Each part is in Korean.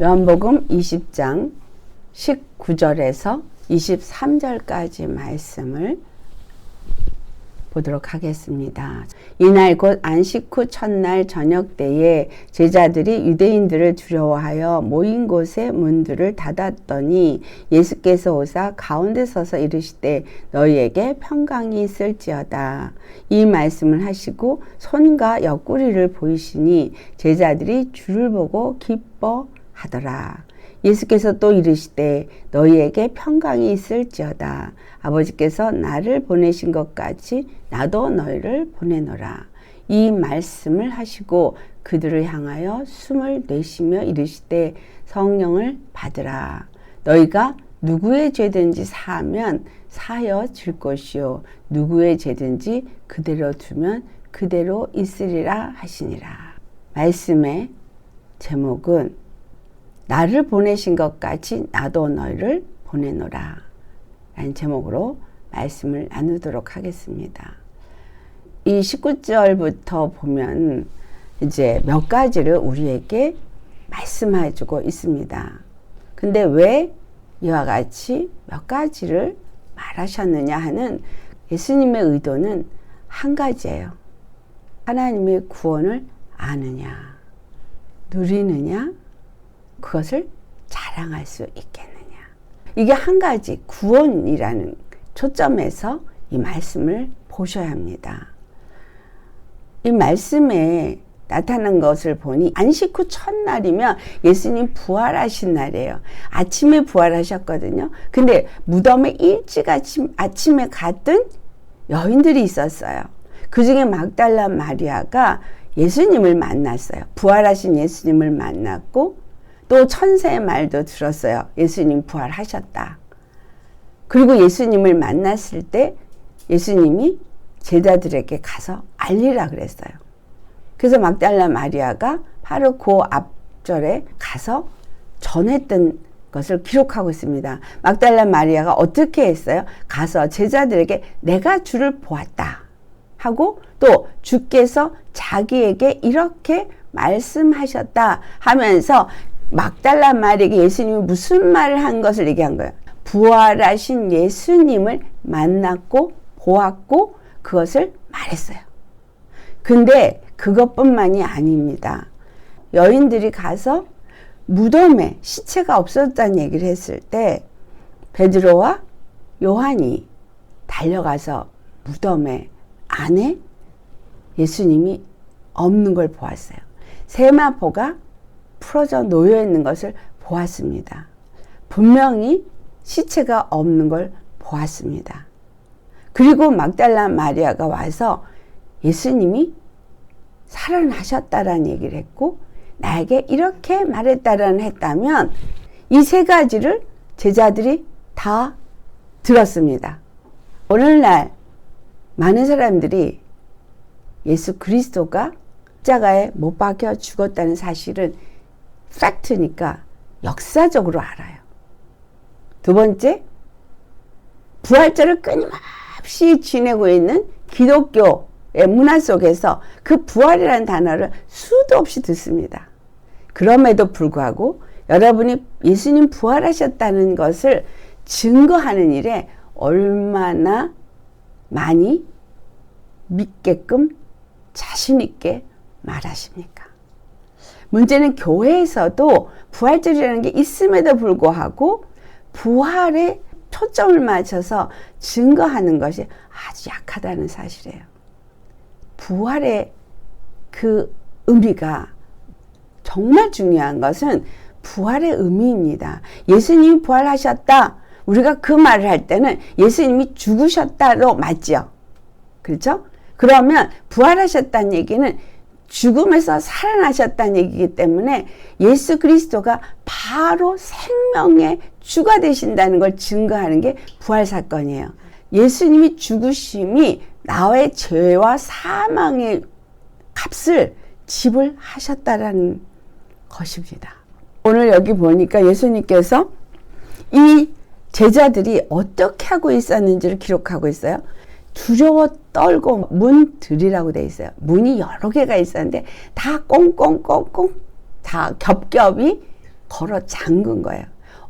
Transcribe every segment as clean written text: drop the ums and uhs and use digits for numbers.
요한복음 20장 19절에서 23절까지 말씀을 보도록 하겠습니다. 이날 곧 안식 후 첫날 저녁 때에 제자들이 유대인들을 두려워하여 모인 곳의 문들을 닫았더니 예수께서 오사 가운데 서서 이르시되 너희에게 평강이 있을지어다. 이 말씀을 하시고 손과 옆구리를 보이시니 제자들이 주를 보고 기뻐하더라. 예수께서 또 이르시되 너희에게 평강이 있을지어다. 아버지께서 나를 보내신 것 같이 나도 너희를 보내노라. 이 말씀을 하시고 그들을 향하여 숨을 내쉬며 이르시되 성령을 받으라. 너희가 누구의 죄든지 사하면 사하여 질 것이요 누구의 죄든지 그대로 두면 그대로 있으리라 하시니라. 말씀의 제목은 나를 보내신 것 같이 나도 너희를 보내노라 라는 제목으로 말씀을 나누도록 하겠습니다. 이 19절부터 보면 이제 몇 가지를 우리에게 말씀해 주고 있습니다. 근데 왜 이와 같이 몇 가지를 말하셨느냐 하는 예수님의 의도는 한 가지예요. 하나님의 구원을 아느냐, 누리느냐, 그것을 자랑할 수 있겠느냐. 이게 한 가지 구원이라는 초점에서 이 말씀을 보셔야 합니다. 이 말씀에 나타난 것을 보니 안식 후 첫날이면 예수님 부활하신 날이에요. 아침에 부활하셨거든요. 근데 무덤에 일찍 아침에 갔던 여인들이 있었어요. 그 중에 막달라 마리아가 예수님을 만났어요. 부활하신 예수님을 만났고 또 천사의 말도 들었어요. 예수님 부활하셨다. 그리고 예수님을 만났을 때 예수님이 제자들에게 가서 알리라 그랬어요. 그래서 막달라 마리아가 바로 그 앞절에 가서 전했던 것을 기록하고 있습니다. 막달라 마리아가 어떻게 했어요? 가서 제자들에게 내가 주를 보았다 하고 또 주께서 자기에게 이렇게 말씀하셨다 하면서 막달라 마리아에게 예수님이 무슨 말을 한 것을 얘기한 거예요. 부활하신 예수님을 만났고 보았고 그것을 말했어요. 근데 그것뿐만이 아닙니다. 여인들이 가서 무덤에 시체가 없었다는 얘기를 했을 때 베드로와 요한이 달려가서 무덤에 안에 예수님이 없는 걸 보았어요. 세마포가 풀어져 놓여 있는 것을 보았습니다. 분명히 시체가 없는 걸 보았습니다. 그리고 막달라 마리아가 와서 예수님이 살아나셨다라는 얘기를 했고 나에게 이렇게 말했다라는 했다면 이 세 가지를 제자들이 다 들었습니다. 오늘날 많은 사람들이 예수 그리스도가 십자가에 못 박혀 죽었다는 사실은 팩트니까 역사적으로 알아요. 두 번째, 부활절을 끊임없이 지내고 있는 기독교의 문화 속에서 그 부활이라는 단어를 수도 없이 듣습니다. 그럼에도 불구하고 여러분이 예수님 부활하셨다는 것을 증거하는 일에 얼마나 많이 믿게끔 자신 있게 말하십니까? 문제는 교회에서도 부활절이라는 게 있음에도 불구하고 부활에 초점을 맞춰서 증거하는 것이 아주 약하다는 사실이에요. 부활의 그 의미가 정말 중요한 것은 부활의 의미입니다. 예수님이 부활하셨다. 우리가 그 말을 할 때는 예수님이 죽으셨다로 맞죠. 그렇죠? 그러면 부활하셨다는 얘기는 죽음에서 살아나셨다는 얘기이기 때문에 예수 그리스도가 바로 생명의 주가 되신다는 걸 증거하는 게 부활 사건이에요. 예수님이 죽으심이 나의 죄와 사망의 값을 지불하셨다라는 것입니다. 오늘 여기 보니까 예수님께서 이 제자들이 어떻게 하고 있었는지를 기록하고 있어요. 두려워 떨고 문들이라고 돼 있어요. 문이 여러 개가 있었는데 다 꽁꽁꽁꽁 다 겹겹이 걸어 잠근 거예요.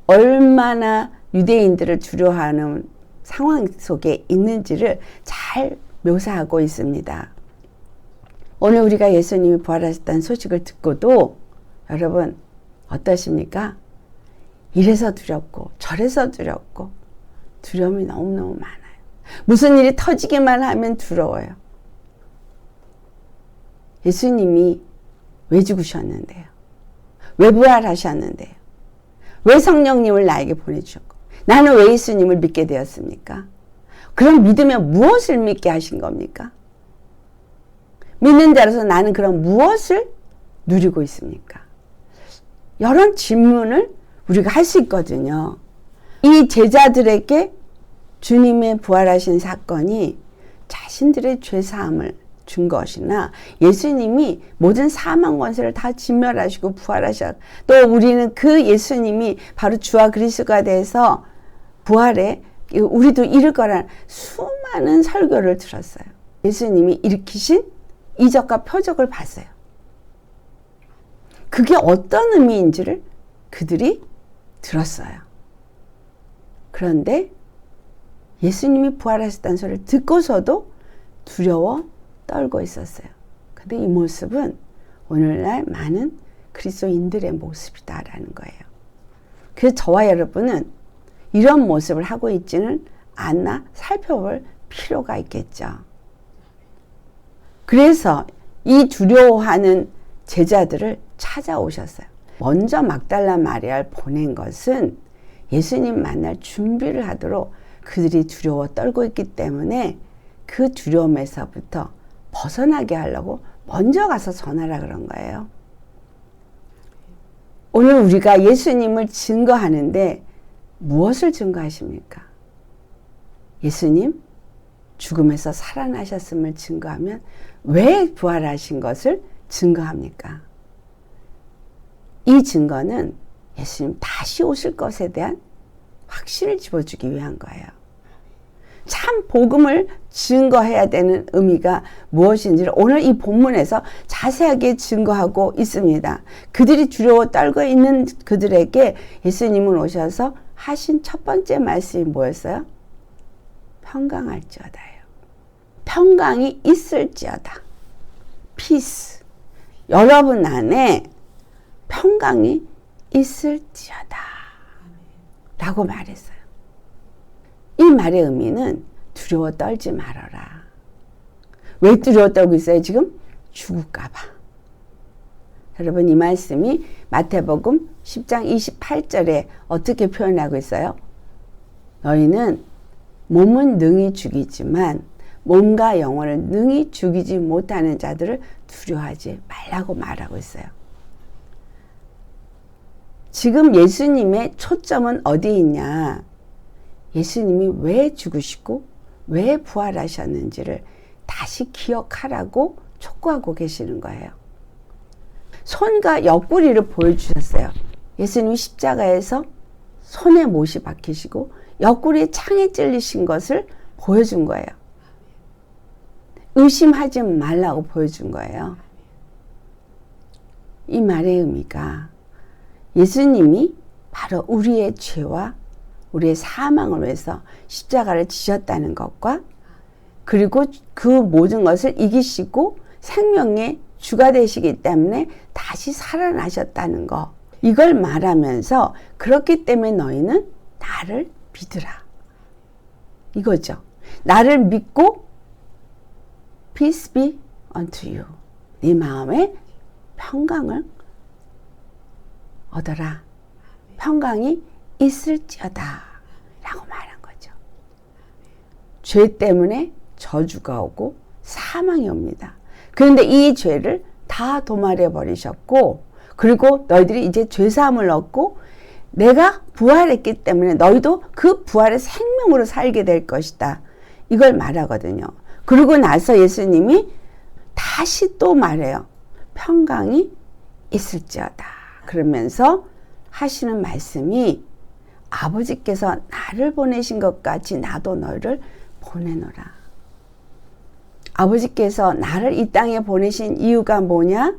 얼마나 유대인들을 두려워하는 상황 속에 있는지를 잘 묘사하고 있습니다. 오늘 우리가 예수님이 부활하셨다는 소식을 듣고도 여러분 어떠십니까? 이래서 두렵고 저래서 두렵고 두려움이 너무너무 많아요. 무슨 일이 터지기만 하면 두려워요. 예수님이 왜 죽으셨는데요? 왜 부활하셨는데요? 왜 성령님을 나에게 보내주셨고 나는 왜 예수님을 믿게 되었습니까? 그럼 믿으면 무엇을 믿게 하신 겁니까? 믿는 자로서 나는 그럼 무엇을 누리고 있습니까? 이런 질문을 우리가 할 수 있거든요. 이 제자들에게 주님의 부활하신 사건이 자신들의 죄사함을 준 것이나 예수님이 모든 사망 권세를 다 진멸하시고 부활하셨 또 우리는 그 예수님이 바로 주와 그리스도가 돼서 부활에 우리도 이룰 거라는 수많은 설교를 들었어요. 예수님이 일으키신 이적과 표적을 봤어요. 그게 어떤 의미인지를 그들이 들었어요. 그런데 예수님이 부활하셨다는 소리를 듣고서도 두려워 떨고 있었어요. 근데 이 모습은 오늘날 많은 그리스도인들의 모습이다라는 거예요. 그래서 저와 여러분은 이런 모습을 하고 있지는 않나 살펴볼 필요가 있겠죠. 그래서 이 두려워하는 제자들을 찾아오셨어요. 먼저 막달라 마리아를 보낸 것은 예수님 만날 준비를 하도록 그들이 두려워 떨고 있기 때문에 그 두려움에서부터 벗어나게 하려고 먼저 가서 전하라 그런 거예요. 오늘 우리가 예수님을 증거하는데 무엇을 증거하십니까? 예수님 죽음에서 살아나셨음을 증거하면 왜 부활하신 것을 증거합니까? 이 증거는 예수님 다시 오실 것에 대한 확신을 집어주기 위한 거예요. 참 복음을 증거해야 되는 의미가 무엇인지를 오늘 이 본문에서 자세하게 증거하고 있습니다. 그들이 두려워 떨고 있는 그들에게 예수님은 오셔서 하신 첫 번째 말씀이 뭐였어요? 평강할지어다예요. 평강이 있을지어다. 피스. 여러분 안에 평강이 있을지어다 라고 말했어요. 이 말의 의미는 두려워 떨지 말아라. 왜 두려워 떨고 있어요? 지금 죽을까 봐. 여러분 이 말씀이 마태복음 10장 28절에 어떻게 표현하고 있어요? 너희는 몸은 능히 죽이지만 몸과 영혼을 능히 죽이지 못하는 자들을 두려워하지 말라고 말하고 있어요. 지금 예수님의 초점은 어디에 있냐? 예수님이 왜 죽으시고 왜 부활하셨는지를 다시 기억하라고 촉구하고 계시는 거예요. 손과 옆구리를 보여주셨어요. 예수님이 십자가에서 손에 못이 박히시고 옆구리에 창에 찔리신 것을 보여준 거예요. 의심하지 말라고 보여준 거예요. 이 말의 의미가 예수님이 바로 우리의 죄와 우리의 사망을 위해서 십자가를 지셨다는 것과 그리고 그 모든 것을 이기시고 생명의 주가 되시기 때문에 다시 살아나셨다는 것, 이걸 말하면서 그렇기 때문에 너희는 나를 믿으라 이거죠. 나를 믿고 peace be unto you. 네 마음에 평강을 얻어라. 평강이 있을지어다 라고 말한 거죠. 죄 때문에 저주가 오고 사망이 옵니다. 그런데 이 죄를 다 도말해 버리셨고 그리고 너희들이 이제 죄사함을 얻고 내가 부활했기 때문에 너희도 그 부활의 생명으로 살게 될 것이다. 이걸 말하거든요. 그러고 나서 예수님이 다시 또 말해요. 평강이 있을지어다. 그러면서 하시는 말씀이 아버지께서 나를 보내신 것 같이 나도 너를 보내노라. 아버지께서 나를 이 땅에 보내신 이유가 뭐냐?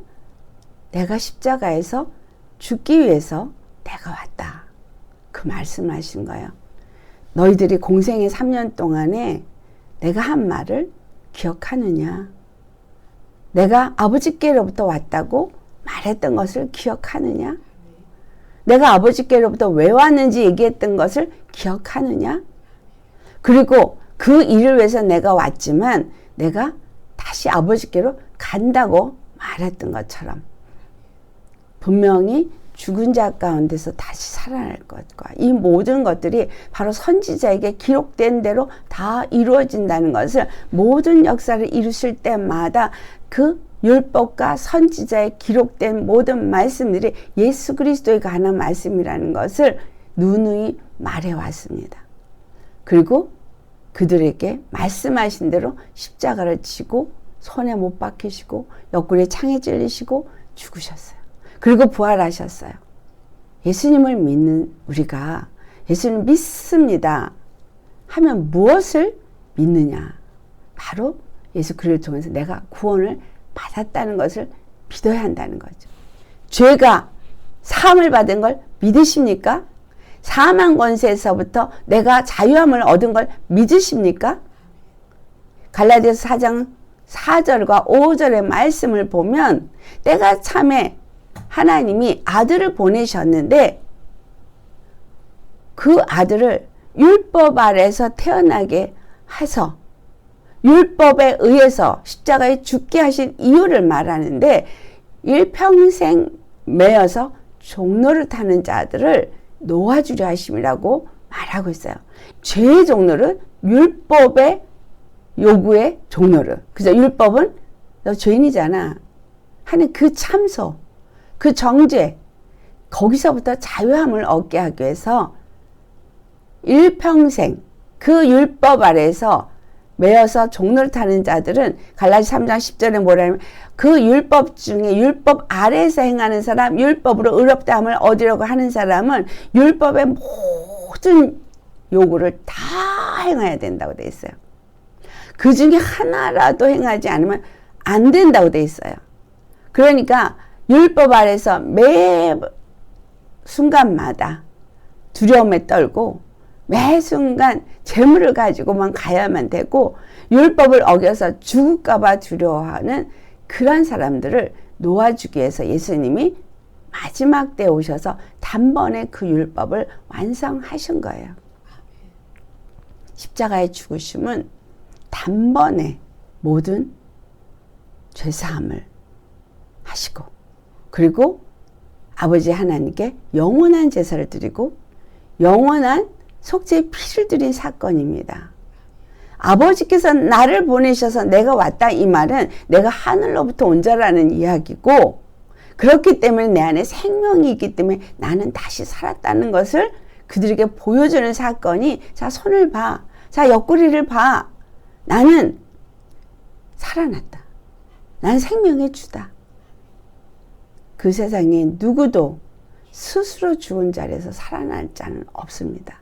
내가 십자가에서 죽기 위해서 내가 왔다. 그 말씀하신 거예요. 너희들이 공생의 3년 동안에 내가 한 말을 기억하느냐? 내가 아버지께로부터 왔다고 말했던 것을 기억하느냐? 내가 아버지께로부터 왜 왔는지 얘기했던 것을 기억하느냐? 그리고 그 일을 위해서 내가 왔지만 내가 다시 아버지께로 간다고 말했던 것처럼 분명히 죽은 자 가운데서 다시 살아날 것과 이 모든 것들이 바로 선지자에게 기록된 대로 다 이루어진다는 것을 모든 역사를 이루실 때마다 그 율법과 선지자에 기록된 모든 말씀들이 예수 그리스도에 관한 말씀이라는 것을 누누이 말해왔습니다. 그리고 그들에게 말씀하신 대로 십자가를 치고 손에 못 박히시고 옆구리에 창에 찔리시고 죽으셨어요. 그리고 부활하셨어요. 예수님을 믿는 우리가 예수님 믿습니다 하면 무엇을 믿느냐? 바로 예수 그리스도를 통해서 내가 구원을 받았다는 것을 믿어야 한다는 거죠. 죄가 사함을 받은 걸 믿으십니까? 사망 권세에서부터 내가 자유함을 얻은 걸 믿으십니까? 갈라디아서 4장 4절과 5절의 말씀을 보면 때가 참에 하나님이 아들을 보내셨는데 그 아들을 율법 아래에서 태어나게 해서 율법에 의해서 십자가에 죽게 하신 이유를 말하는데 일평생 매여서 종로를 타는 자들을 놓아주려 하심이라고 말하고 있어요. 죄의 종로를 율법의 요구의 종로를. 그죠? 율법은 너 죄인이잖아 하는 그 참소, 그 정죄, 거기서부터 자유함을 얻게 하기 위해서 일평생 그 율법 아래에서 매여서 종로를 타는 자들은 갈라디아 3장 10절에 뭐라냐면 그 율법 중에 율법 아래에서 행하는 사람, 율법으로 의롭다함을 얻으려고 하는 사람은 율법의 모든 요구를 다 행해야 된다고 돼 있어요. 그 중에 하나라도 행하지 않으면 안 된다고 돼 있어요. 그러니까 율법 아래에서 매 순간마다 두려움에 떨고 매 순간 재물을 가지고만 가야만 되고 율법을 어겨서 죽을까 봐 두려워하는 그런 사람들을 놓아주기 위해서 예수님이 마지막 때에 오셔서 단번에 그 율법을 완성하신 거예요. 십자가의 죽으심은 단번에 모든 죄사함을 하시고 그리고 아버지 하나님께 영원한 제사를 드리고 영원한 속죄의 피를 드린 사건입니다. 아버지께서 나를 보내셔서 내가 왔다 이 말은 내가 하늘로부터 온 자라는 이야기고 그렇기 때문에 내 안에 생명이 있기 때문에 나는 다시 살았다는 것을 그들에게 보여주는 사건이 자 손을 봐. 자 옆구리를 봐. 나는 살아났다. 나는 생명의 주다. 그 세상에 누구도 스스로 죽은 자리에서 살아날 자는 없습니다.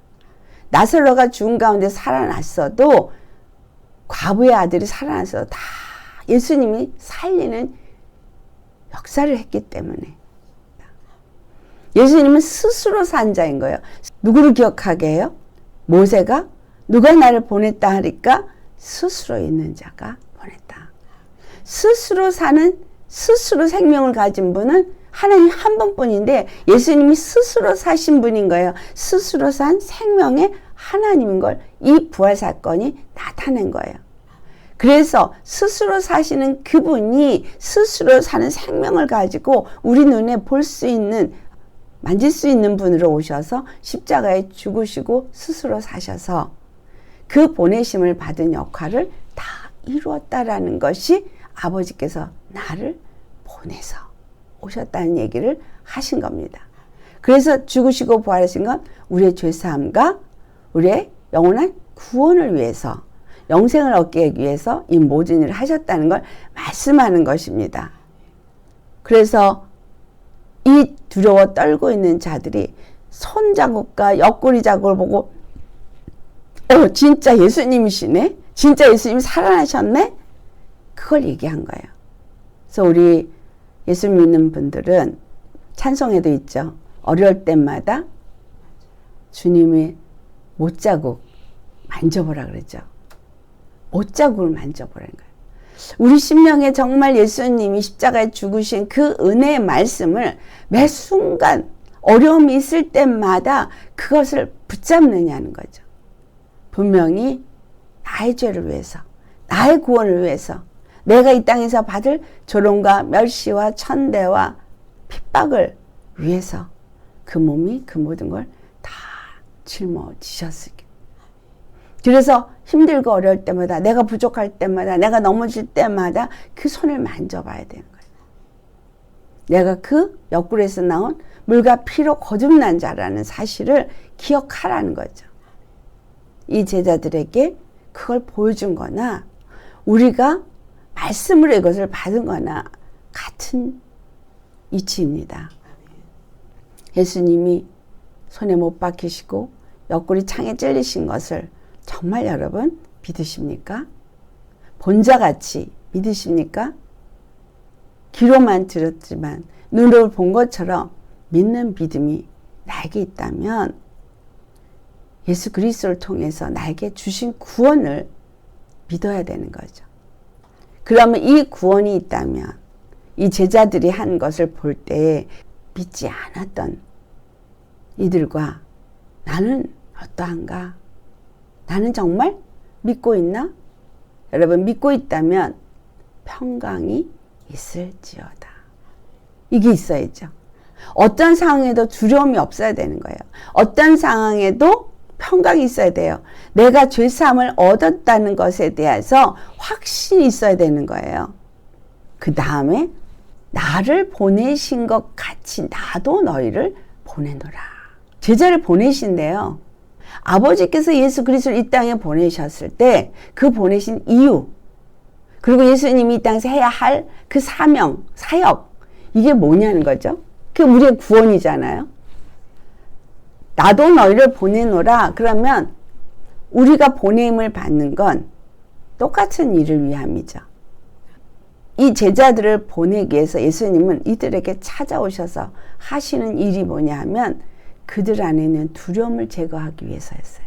나사로가 죽은 가운데 살아났어도 과부의 아들이 살아났어도 다 예수님이 살리는 역사를 했기 때문에 예수님은 스스로 산 자인 거예요. 누구를 기억하게 해요? 모세가 누가 나를 보냈다 하니까 스스로 있는 자가 보냈다. 스스로 사는 스스로 생명을 가진 분은 하나님 한 분뿐인데 예수님이 스스로 사신 분인 거예요. 스스로 산 생명의 하나님인 걸 이 부활 사건이 나타낸 거예요. 그래서 스스로 사시는 그분이 스스로 사는 생명을 가지고 우리 눈에 볼 수 있는 만질 수 있는 분으로 오셔서 십자가에 죽으시고 스스로 사셔서 그 보내심을 받은 역할을 다 이루었다라는 것이 아버지께서 나를 보내서 오셨다는 얘기를 하신 겁니다. 그래서 죽으시고 부활하신 건 우리의 죄사함과 우리의 영원한 구원을 위해서 영생을 얻기 위해서 이 모든 일을 하셨다는 걸 말씀하는 것입니다. 그래서 이 두려워 떨고 있는 자들이 손자국과 옆구리 자국을 보고 진짜 예수님이시네? 진짜 예수님이 살아나셨네? 그걸 얘기한 거예요. 그래서 우리 예수 믿는 분들은 찬송에도 있죠. 어려울 때마다 주님이 못자국 만져보라 그러죠. 못자국을 만져보라는 거예요. 우리 심령에 정말 예수님이 십자가에 죽으신 그 은혜의 말씀을 매 순간 어려움이 있을 때마다 그것을 붙잡느냐는 거죠. 분명히 나의 죄를 위해서, 나의 구원을 위해서, 내가 이 땅에서 받을 조롱과 멸시와 천대와 핍박을 위해서 그 몸이 그 모든 걸 다 짊어지셨으니. 그래서 힘들고 어려울 때마다, 내가 부족할 때마다, 내가 넘어질 때마다 그 손을 만져봐야 되는 거예요. 내가 그 옆구리에서 나온 물과 피로 거듭난 자라는 사실을 기억하라는 거죠. 이 제자들에게 그걸 보여준 거나 우리가 말씀으로 이것을 받은 거나 같은 이치입니다. 예수님이 손에 못 박히시고 옆구리 창에 찔리신 것을 정말 여러분 믿으십니까? 본자같이 믿으십니까? 귀로만 들었지만 눈으로 본 것처럼 믿는 믿음이 나에게 있다면 예수 그리스도를 통해서 나에게 주신 구원을 믿어야 되는 거죠. 그러면 이 구원이 있다면 이 제자들이 한 것을 볼 때 믿지 않았던 이들과 나는 어떠한가? 나는 정말 믿고 있나? 여러분 믿고 있다면 평강이 있을지어다. 이게 있어야죠. 어떤 상황에도 두려움이 없어야 되는 거예요. 어떤 상황에도 평강이 있어야 돼요. 내가 죄사함을 얻었다는 것에 대해서 확신이 있어야 되는 거예요. 그 다음에 나를 보내신 것 같이 나도 너희를 보내노라. 제자를 보내신대요. 아버지께서 예수 그리스도를 이 땅에 보내셨을 때 그 보내신 이유, 그리고 예수님이 이 땅에서 해야 할 그 사명, 사역, 이게 뭐냐는 거죠. 그게 우리의 구원이잖아요. 나도 너희를 보내노라. 그러면 우리가 보냄을 받는 건 똑같은 일을 위함이죠. 이 제자들을 보내기 위해서 예수님은 이들에게 찾아오셔서 하시는 일이 뭐냐 하면 그들 안에 있는 두려움을 제거하기 위해서였어요.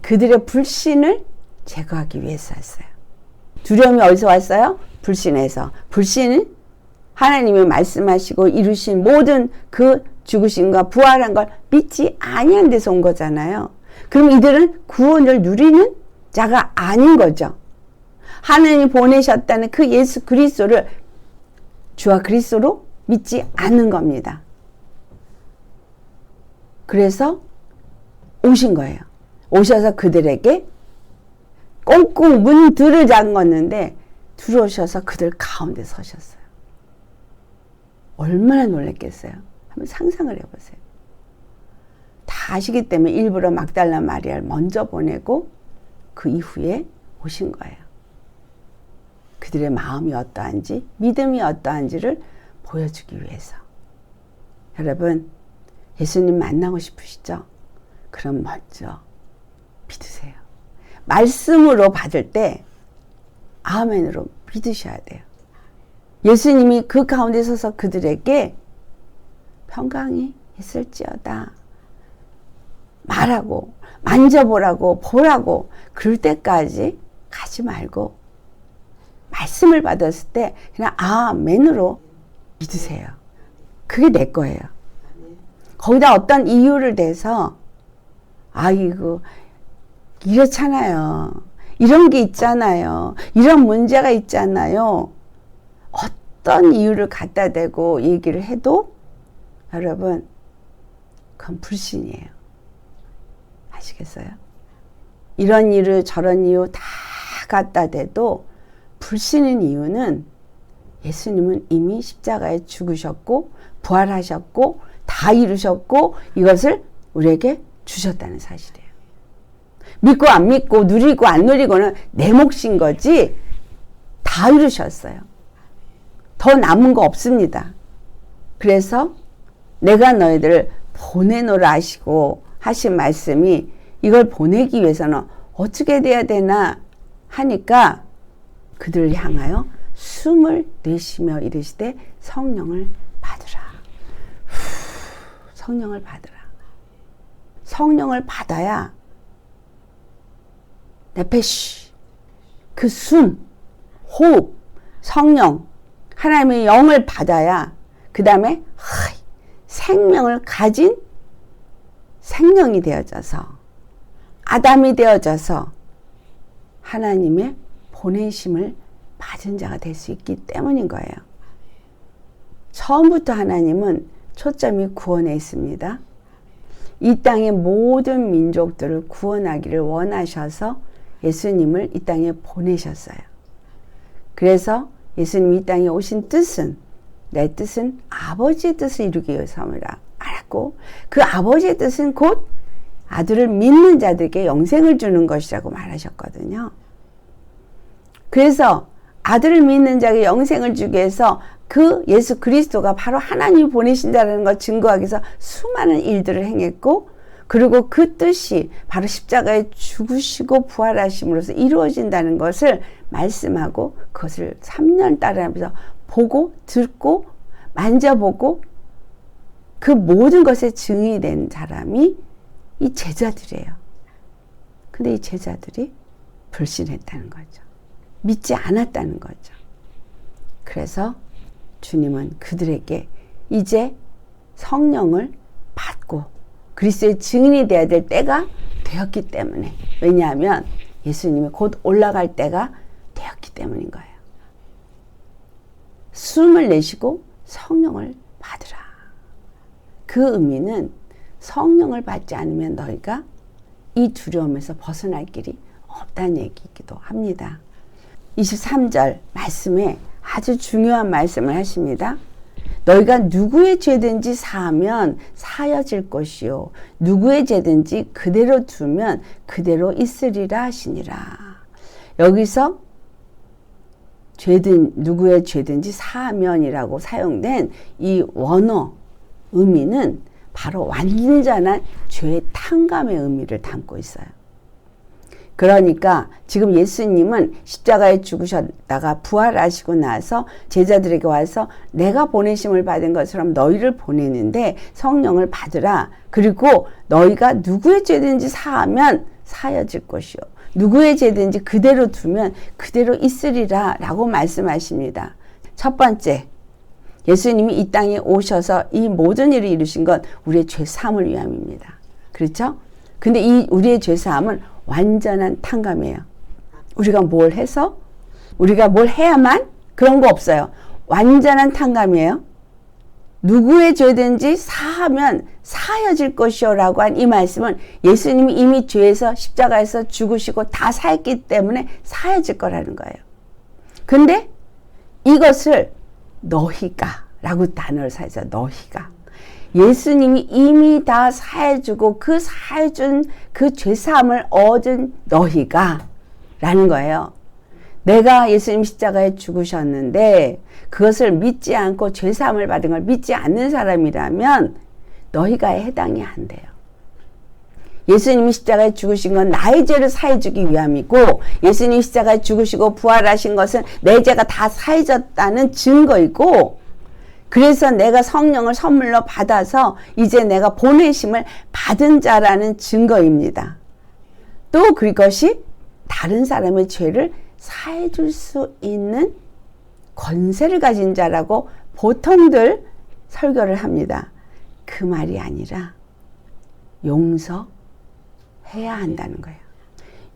그들의 불신을 제거하기 위해서였어요. 두려움이 어디서 왔어요? 불신에서. 불신은 하나님이 말씀하시고 이루신 모든 그 죽으심과 부활한 걸 믿지 아니한 데서 온 거잖아요. 그럼 이들은 구원을 누리는 자가 아닌 거죠. 하나님이 보내셨다는 그 예수 그리스도를 주와 그리스도로 믿지 않는 겁니다. 그래서 오신 거예요. 오셔서 그들에게 꽁꽁 문들을 잠궜는데 들어오셔서 그들 가운데 서셨어요. 얼마나 놀랐겠어요. 한번 상상을 해보세요. 다 아시기 때문에 일부러 막달라 마리아를 먼저 보내고 그 이후에 오신 거예요. 그들의 마음이 어떠한지, 믿음이 어떠한지를 보여주기 위해서. 여러분, 예수님 만나고 싶으시죠? 그럼 먼저 믿으세요. 말씀으로 받을 때 아멘으로 믿으셔야 돼요. 예수님이 그 가운데 서서 그들에게 평강이 있을지어다 말하고 만져보라고 보라고 그럴 때까지 가지 말고 말씀을 받았을 때 그냥 아멘으로 믿으세요. 그게 내 거예요. 거기다 어떤 이유를 대서 아이고 이렇잖아요. 이런 게 있잖아요. 이런 문제가 있잖아요. 어떤 이유를 갖다 대고 얘기를 해도 여러분 그건 불신이에요. 아시겠어요? 이런 이유 저런 이유 다 갖다 대도 불신인 이유는 예수님은 이미 십자가에 죽으셨고 부활하셨고 다 이루셨고 이것을 우리에게 주셨다는 사실이에요. 믿고 안 믿고 누리고 안 누리고는 내 몫인 거지 다 이루셨어요. 더 남은 거 없습니다. 그래서 내가 너희들을 보내노라 하시고 하신 말씀이 이걸 보내기 위해서는 어떻게 돼야 되나 하니까 그들을 향하여 숨을 내쉬며 이르시되 성령을 받으라. 성령을 받으라. 성령을 받아야 네페시, 그 숨, 호흡, 성령, 하나님의 영을 받아야 그 다음에 생명을 가진 생명이 되어져서 아담이 되어져서 하나님의 보내심을 받은 자가 될 수 있기 때문인 거예요. 처음부터 하나님은 초점이 구원에 있습니다. 이 땅의 모든 민족들을 구원하기를 원하셔서 예수님을 이 땅에 보내셨어요. 그래서 예수님이 이 땅에 오신 뜻은 내 뜻은 아버지의 뜻을 이루기 위해서입니다. 알았고 그 아버지의 뜻은 곧 아들을 믿는 자들에게 영생을 주는 것이라고 말하셨거든요. 그래서 아들을 믿는 자에게 영생을 주기 위해서 그 예수 그리스도가 바로 하나님이 보내신다는 걸 증거하기 위해서 수많은 일들을 행했고 그리고 그 뜻이 바로 십자가에 죽으시고 부활하심으로써 이루어진다는 것을 말씀하고 그것을 3년 따라하면서 보고 듣고 만져보고 그 모든 것에 증인이 된 사람이 이 제자들이에요. 근데 이 제자들이 불신했다는 거죠. 믿지 않았다는 거죠. 그래서 주님은 그들에게 이제 성령을 받고 그리스도의 증인이 되어야 될 때가 되었기 때문에, 왜냐하면 예수님이 곧 올라갈 때가 되었기 때문인 거예요. 숨을 내쉬고 성령을 받으라. 그 의미는 성령을 받지 않으면 너희가 이 두려움에서 벗어날 길이 없다는 얘기이기도 합니다. 23절 말씀에 아주 중요한 말씀을 하십니다. 너희가 누구의 죄든지 사하면 사여질 것이요 누구의 죄든지 그대로 두면 그대로 있으리라 하시니라. 여기서 누구의 죄든지 사하면이라고 사용된 이 원어 의미는 바로 완전한 죄의 탕감의 의미를 담고 있어요. 그러니까 지금 예수님은 십자가에 죽으셨다가 부활하시고 나서 제자들에게 와서 내가 보내심을 받은 것처럼 너희를 보내는데 성령을 받으라. 그리고 너희가 누구의 죄든지 사하면 사여질 것이요 누구의 죄든지 그대로 두면 그대로 있으리라 라고 말씀하십니다. 첫 번째, 예수님이 이 땅에 오셔서 이 모든 일을 이루신 건 우리의 죄사함을 위함입니다. 그렇죠? 근데 이 우리의 죄사함은 완전한 탕감이에요. 우리가 뭘 해서? 우리가 뭘 해야만? 그런 거 없어요. 완전한 탕감이에요. 누구의 죄든지 사하면 사여질 것이요 라고 한 이 말씀은 예수님이 이미 죄에서 십자가에서 죽으시고 다 사했기 때문에 사여질 거라는 거예요. 근데 이것을 너희가 라고 단어를 사용해서 너희가 예수님이 이미 다 사해주고 그 사해준 그 죄사함을 얻은 너희가 라는 거예요. 내가 예수님 십자가에 죽으셨는데 그것을 믿지 않고 죄사함을 받은 걸 믿지 않는 사람이라면 너희가에 해당이 안 돼요. 예수님이 십자가에 죽으신 건 나의 죄를 사해주기 위함이고 예수님이 십자가에 죽으시고 부활하신 것은 내 죄가 다 사해졌다는 증거이고 그래서 내가 성령을 선물로 받아서 이제 내가 보내심을 받은 자라는 증거입니다. 또 그것이 다른 사람의 죄를 사해줄 수 있는 권세를 가진 자라고 보통들 설교를 합니다. 그 말이 아니라 용서해야 한다는 거예요.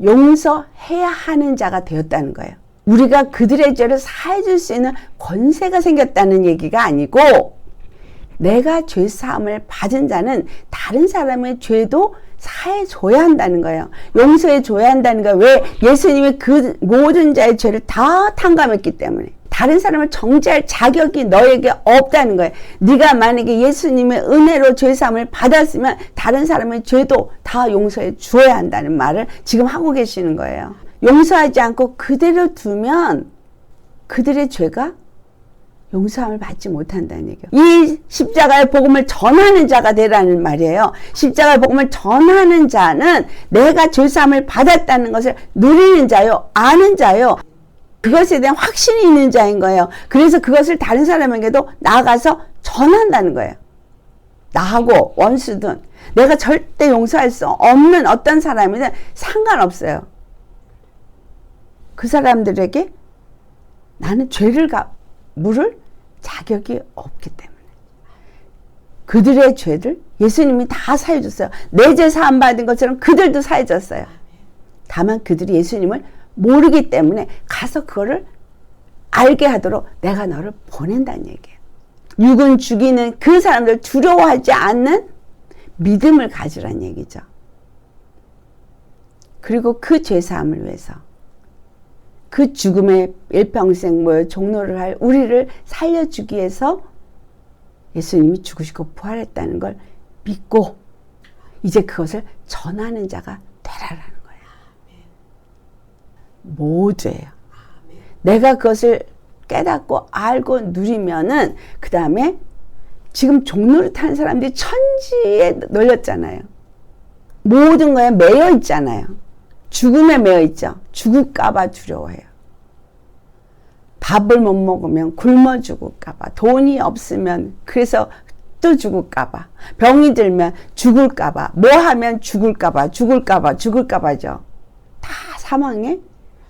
용서해야 하는 자가 되었다는 거예요. 우리가 그들의 죄를 사해줄 수 있는 권세가 생겼다는 얘기가 아니고 내가 죄사함을 받은 자는 다른 사람의 죄도 사해줘야 한다는 거예요. 용서해줘야 한다는 거예요. 왜? 예수님이 그 모든 자의 죄를 다 탕감했기 때문에. 다른 사람을 정죄할 자격이 너에게 없다는 거예요. 네가 만약에 예수님의 은혜로 죄사함을 받았으면 다른 사람의 죄도 다 용서해 주어야 한다는 말을 지금 하고 계시는 거예요. 용서하지 않고 그대로 두면 그들의 죄가 용서함을 받지 못한다는 얘기예요. 이 십자가의 복음을 전하는 자가 되라는 말이에요. 십자가의 복음을 전하는 자는 내가 죄사함을 받았다는 것을 누리는 자요, 아는 자요. 그것에 대한 확신이 있는 자인 거예요. 그래서 그것을 다른 사람에게도 나가서 전한다는 거예요. 나하고 원수든 내가 절대 용서할 수 없는 어떤 사람이든 상관없어요. 그 사람들에게 나는 죄를 물을 자격이 없기 때문에. 그들의 죄를 예수님이 다 사해줬어요. 내 죄 사함 받은 것처럼 그들도 사해줬어요. 다만 그들이 예수님을 모르기 때문에 가서 그거를 알게 하도록 내가 너를 보낸다는 얘기예요. 육은 죽이는 그 사람들 두려워하지 않는 믿음을 가지란 얘기죠. 그리고 그 죄사함을 위해서 그 죽음의 일평생 모여 종로를 할 우리를 살려주기 위해서 예수님이 죽으시고 부활했다는 걸 믿고 이제 그것을 전하는 자가 되라라는 거예요. 모두예요. 내가 그것을 깨닫고 알고 누리면은 그 다음에 지금 종로를 타는 사람들이 천지에 널렸잖아요. 모든 거에 매여 있잖아요. 죽음에 매여 있죠. 죽을까봐 두려워해요. 밥을 못 먹으면 굶어 죽을까봐, 돈이 없으면 그래서 또 죽을까봐, 병이 들면 죽을까봐, 뭐 하면 죽을까봐죠. 다 사망의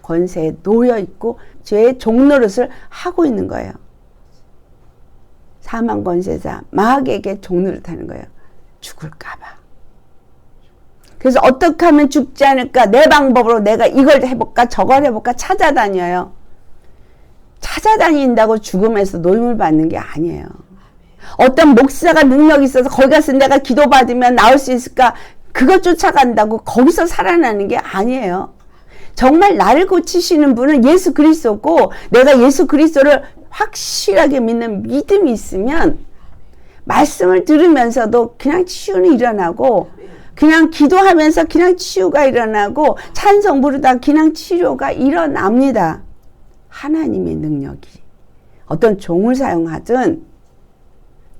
권세에 놓여 있고 죄의 종노릇을 하고 있는 거예요. 사망 권세자 마귀에게 종노릇 하는 거예요. 죽을까봐. 그래서 어떻게 하면 죽지 않을까? 내 방법으로 내가 이걸 해볼까? 저걸 해볼까? 찾아다녀요. 찾아다닌다고 죽음에서 노임을 받는 게 아니에요. 어떤 목사가 능력이 있어서 거기 가서 내가 기도받으면 나올 수 있을까? 그것 쫓아간다고 거기서 살아나는 게 아니에요. 정말 나를 고치시는 분은 예수 그리스도고 내가 예수 그리스도를 확실하게 믿는 믿음이 있으면 말씀을 들으면서도 그냥 치유는 일어나고 그냥 기도하면서 그냥 치유가 일어나고 찬송 부르다 그냥 치료가 일어납니다. 하나님의 능력이 어떤 종을 사용하든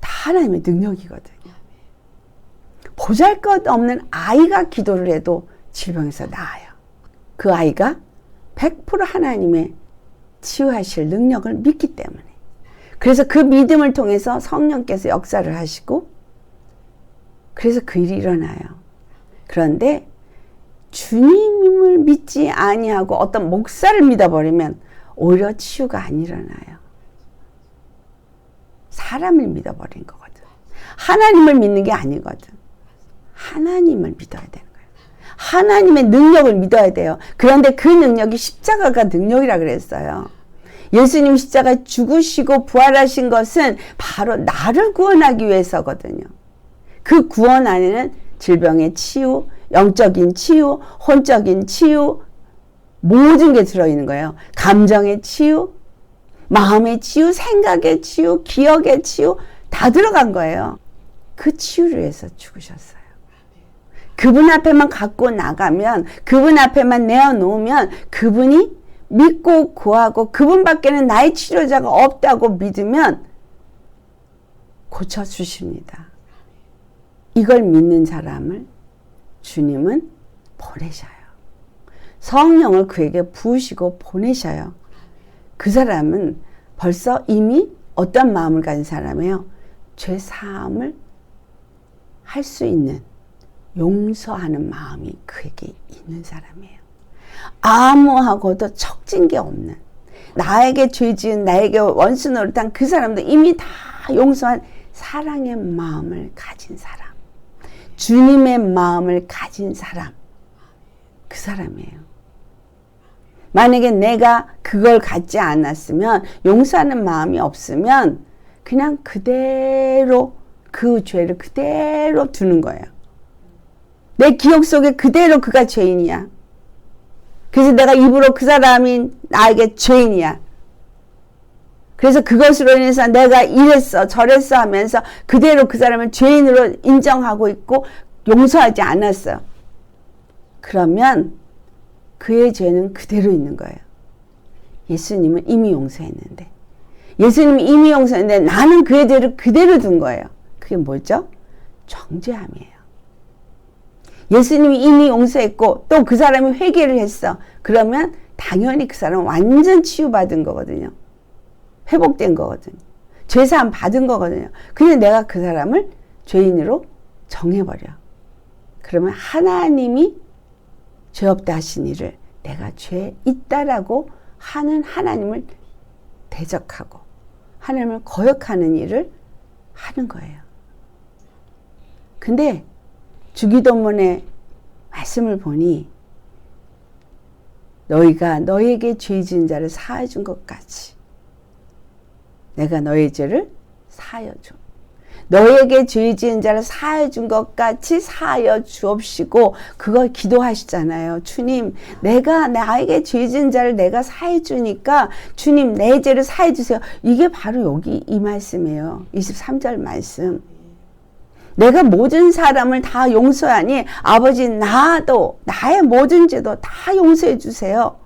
다 하나님의 능력이거든요. 보잘것없는 아이가 기도를 해도 질병에서 나아요. 그 아이가 100% 하나님의 치유하실 능력을 믿기 때문에. 그래서 그 믿음을 통해서 성령께서 역사를 하시고 그래서 그 일이 일어나요. 그런데 주님을 믿지 아니하고 어떤 목사를 믿어버리면 오히려 치유가 안 일어나요. 사람을 믿어버린 거거든. 하나님을 믿는 게 아니거든. 하나님을 믿어야 되는 거예요. 하나님의 능력을 믿어야 돼요. 그런데 그 능력이 십자가가 능력이라 그랬어요. 예수님 십자가 죽으시고 부활하신 것은 바로 나를 구원하기 위해서거든요. 그 구원 안에는 질병의 치유, 영적인 치유, 혼적인 치유, 모든 게 들어있는 거예요. 감정의 치유, 마음의 치유, 생각의 치유, 기억의 치유 다 들어간 거예요. 그 치유를 위해서 죽으셨어요. 그분 앞에만 갖고 나가면, 그분 앞에만 내어놓으면 그분이 믿고 구하고 그분밖에는 나의 치료자가 없다고 믿으면 고쳐주십니다. 이걸 믿는 사람을 주님은 보내셔요. 성령을 그에게 부으시고 보내셔요. 그 사람은 벌써 이미 어떤 마음을 가진 사람이에요? 죄 사함을 할 수 있는, 용서하는 마음이 그에게 있는 사람이에요. 아무하고도 척진 게 없는, 나에게 죄 지은, 나에게 원수 노릇한 그 사람도 이미 다 용서한 사랑의 마음을 가진 사람, 주님의 마음을 가진 사람, 그 사람이에요. 만약에 내가 그걸 갖지 않았으면, 용서하는 마음이 없으면 그냥 그대로 그 죄를 그대로 두는 거예요. 내 기억 속에 그대로 그가 죄인이야. 그래서 내가 입으로 그 사람이 나에게 죄인이야. 그래서 그것으로 인해서 내가 이랬어 저랬어 하면서 그대로 그 사람을 죄인으로 인정하고 있고 용서하지 않았어요. 그러면 그의 죄는 그대로 있는 거예요. 예수님은 이미 용서했는데, 예수님이 이미 용서했는데 나는 그의 죄를 그대로 둔 거예요. 그게 뭐죠? 정죄함이에요. 예수님이 이미 용서했고 또 그 사람이 회개를 했어. 그러면 당연히 그 사람은 완전 치유받은 거거든요. 회복된 거거든요. 죄사함 받은 거거든요. 근데 내가 그 사람을 죄인으로 정해버려. 그러면 하나님이 죄 없다 하신 일을 내가 죄 있다라고 하는 하나님을 대적하고 하나님을 거역하는 일을 하는 거예요. 근데 주기도문의 말씀을 보니 너희가 너에게 죄 지은 자를 사하여 준 것 같이 내가 너의 죄를 사하여 줘. 너에게 죄 지은 자를 사하여 준 것 같이 사하여 주옵시고 그걸 기도하시잖아요. 주님, 내가 나에게 죄 지은 자를 내가 사해 주니까 주님 내 죄를 사해 주세요. 이게 바로 여기 이 말씀이에요. 23절 말씀. 내가 모든 사람을 다 용서하니 아버지 나도 나의 모든 죄도 다 용서해 주세요.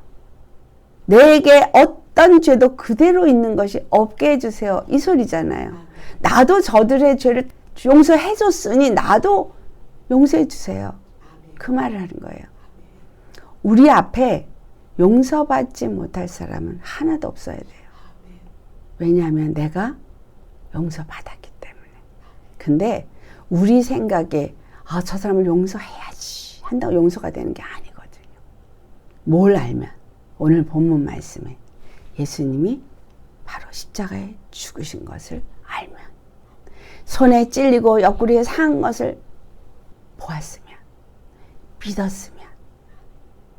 내게 어떤 죄도 그대로 있는 것이 없게 해주세요. 이 소리잖아요. 나도 저들의 죄를 용서해 줬으니 나도 용서해 주세요. 그 말을 하는 거예요. 우리 앞에 용서받지 못할 사람은 하나도 없어야 돼요. 왜냐하면 내가 용서받았기 때문에. 근데 우리 생각에 저 사람을 용서해야지 한다고 용서가 되는 게 아니거든요. 뭘 알면 오늘 본문 말씀에 예수님이 바로 십자가에 죽으신 것을 알면 손에 찔리고 옆구리에 상한 것을 보았으면 믿었으면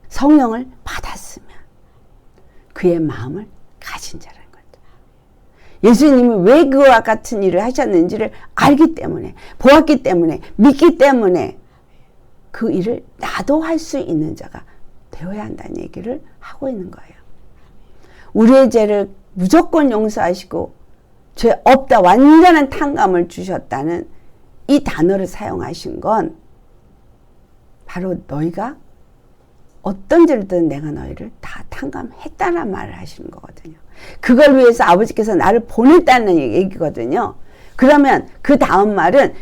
성령을 받았으면 그의 마음을 가진 자라는 거죠. 예수님이 왜 그와 같은 일을 하셨는지를 알기 때문에 보았기 때문에 믿기 때문에 그 일을 나도 할 수 있는 자가 되어야 한다는 얘기를 하고 있는 거예요. 우리의 죄를 무조건 용서하시고 죄 없다 완전한 탕감을 주셨다는 이 단어를 사용하신 건 바로 너희가 어떤 죄든 내가 너희를 다 탕감했다는 말을 하시는 거거든요. 그걸 위해서 아버지께서 나를 보냈다는 얘기거든요. 그러면 그 다음 말은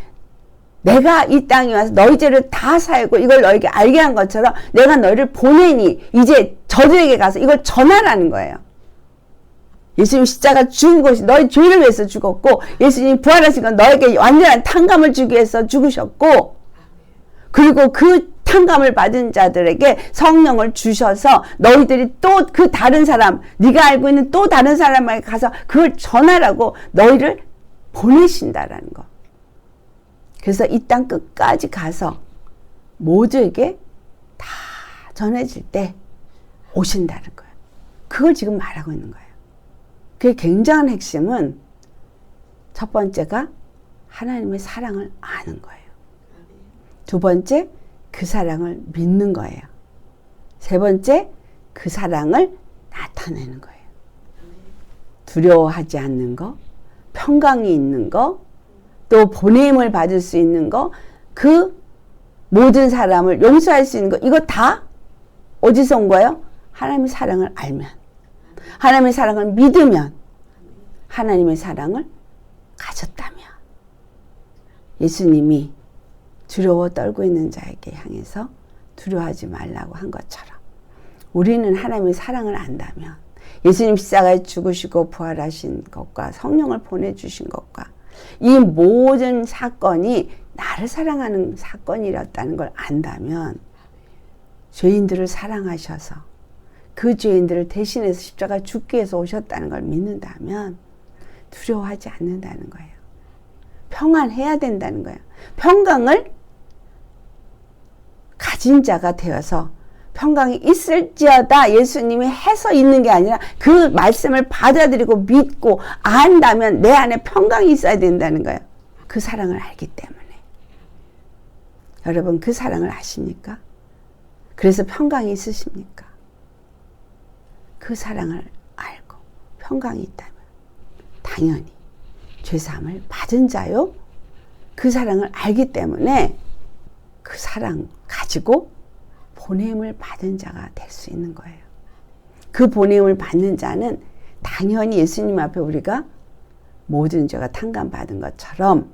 내가 이 땅에 와서 너희 죄를 다 사하고 이걸 너에게 알게 한 것처럼 내가 너희를 보내니 이제 저들에게 가서 이걸 전하라는 거예요. 예수님 십자가 죽은 것이 너희 죄를 위해서 죽었고 예수님 부활하신 건 너에게 완전한 탕감을 주기 위해서 죽으셨고 그리고 그 탕감을 받은 자들에게 성령을 주셔서 너희들이 또 그 다른 사람 네가 알고 있는 또 다른 사람에게 가서 그걸 전하라고 너희를 보내신다라는 거. 그래서 이 땅 끝까지 가서 모두에게 다 전해질 때 오신다는 거예요. 그걸 지금 말하고 있는 거예요. 그 굉장한 핵심은 첫 번째가 하나님의 사랑을 아는 거예요. 두 번째, 그 사랑을 믿는 거예요. 세 번째, 그 사랑을 나타내는 거예요. 두려워하지 않는 거, 평강이 있는 거, 또 보냄을 받을 수 있는 거, 그 모든 사람을 용서할 수 있는 거, 이거 다 어디서 온 거예요? 하나님의 사랑을 알면, 하나님의 사랑을 믿으면, 하나님의 사랑을 가졌다면, 예수님이 두려워 떨고 있는 자에게 향해서 두려워하지 말라고 한 것처럼 우리는 하나님의 사랑을 안다면 예수님 십자가에 죽으시고 부활하신 것과 성령을 보내주신 것과 이 모든 사건이 나를 사랑하는 사건이었다는 걸 안다면 죄인들을 사랑하셔서 그 죄인들을 대신해서 십자가 죽기 위해서 오셨다는 걸 믿는다면 두려워하지 않는다는 거예요. 평안해야 된다는 거예요. 평강을 가진 자가 되어서 평강이 있을지어다 예수님이 해서 있는 게 아니라 그 말씀을 받아들이고 믿고 안다면 내 안에 평강이 있어야 된다는 거예요. 그 사랑을 알기 때문에. 여러분 그 사랑을 아십니까? 그래서 평강이 있으십니까? 그 사랑을 알고 평강이 있다면 당연히 죄사함을 받은 자요. 그 사랑을 알기 때문에 그 사랑 가지고 보냄을 받은 자가 될 수 있는 거예요. 그 보냄을 받는 자는 당연히 예수님 앞에 우리가 모든 죄가 탕감받은 것처럼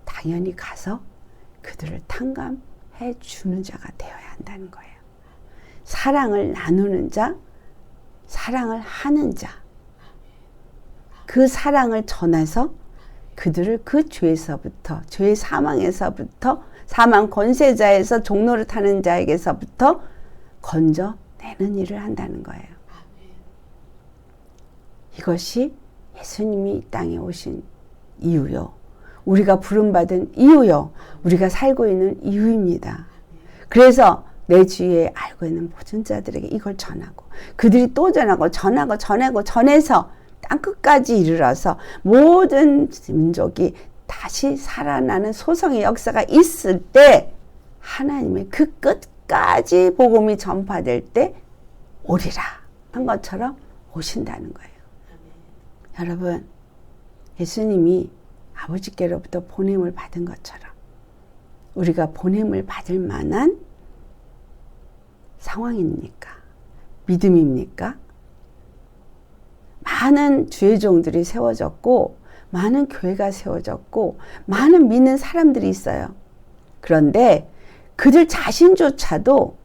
당연히 가서 그들을 탕감해 주는 자가 되어야 한다는 거예요. 사랑을 나누는 자, 사랑을 하는 자, 그 사랑을 전해서 그들을 그 죄에서부터, 죄의 사망에서부터, 사망 권세자에서 종로를 타는 자에게서부터 건져내는 일을 한다는 거예요. 이것이 예수님이 이 땅에 오신 이유요. 우리가 부름받은 이유요. 우리가 살고 있는 이유입니다. 그래서 내 주위에 알고 있는 모든 자들에게 이걸 전하고 그들이 또 전해서 땅끝까지 이르러서 모든 민족이 다시 살아나는 소성의 역사가 있을 때 하나님의 그 끝까지 복음이 전파될 때 오리라 한 것처럼 오신다는 거예요. 여러분, 예수님이 아버지께로부터 보냄을 받은 것처럼 우리가 보냄을 받을 만한 상황입니까? 믿음입니까? 많은 주의 종들이 세워졌고 많은 교회가 세워졌고 많은 믿는 사람들이 있어요. 그런데 그들 자신조차도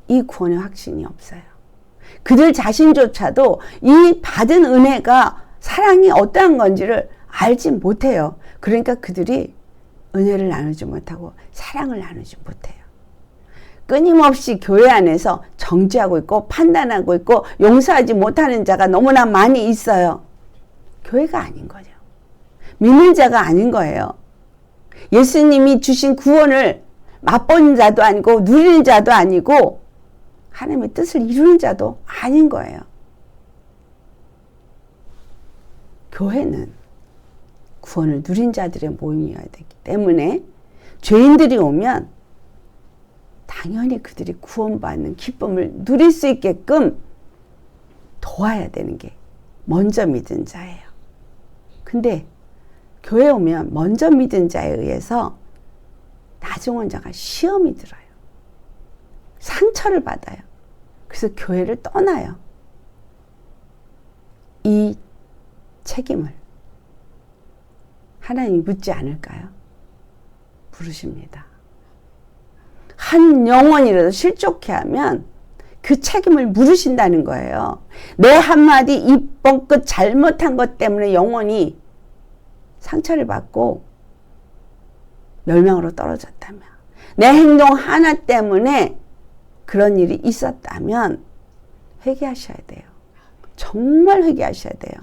이 구원의 확신이 없어요. 그들 자신조차도 이 받은 은혜가 사랑이 어떠한 건지를 알지 못해요. 그러니까 그들이 은혜를 나누지 못하고 사랑을 나누지 못해요. 끊임없이 교회 안에서 정죄하고 있고 판단하고 있고 용서하지 못하는 자가 너무나 많이 있어요. 교회가 아닌 거죠. 믿는 자가 아닌 거예요. 예수님이 주신 구원을 맛보는 자도 아니고 누리는 자도 아니고 하나님의 뜻을 이루는 자도 아닌 거예요. 교회는 구원을 누린 자들의 모임이어야 되기 때문에 죄인들이 오면 당연히 그들이 구원받는 기쁨을 누릴 수 있게끔 도와야 되는 게 먼저 믿은 자예요. 근데 교회 오면 먼저 믿은 자에 의해서 나중 온 자가 시험이 들어요. 상처를 받아요. 그래서 교회를 떠나요. 이 책임을 하나님이 묻지 않을까요? 물으십니다. 한 영혼이라도 실족해 하면 그 책임을 물으신다는 거예요. 내 한마디 입 뻥끗 잘못한 것 때문에 영혼이 상처를 받고 멸망으로 떨어졌다면, 내 행동 하나 때문에 그런 일이 있었다면 회개하셔야 돼요. 정말 회개하셔야 돼요.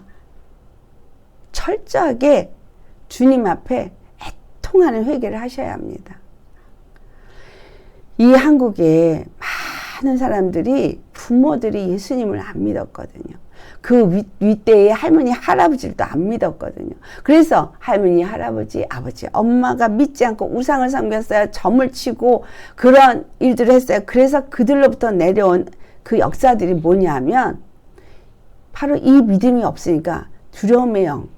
철저하게 주님 앞에 애통하는 회개를 하셔야 합니다. 이 한국에 많은 사람들이, 부모들이 예수님을 안 믿었거든요. 그 윗대의 할머니, 할아버지를 또 안 믿었거든요. 그래서 할머니, 할아버지, 아버지, 엄마가 믿지 않고 우상을 섬겼어요. 점을 치고 그런 일들을 했어요. 그래서 그들로부터 내려온 그 역사들이 뭐냐면 바로 이 믿음이 없으니까 두려움의 영,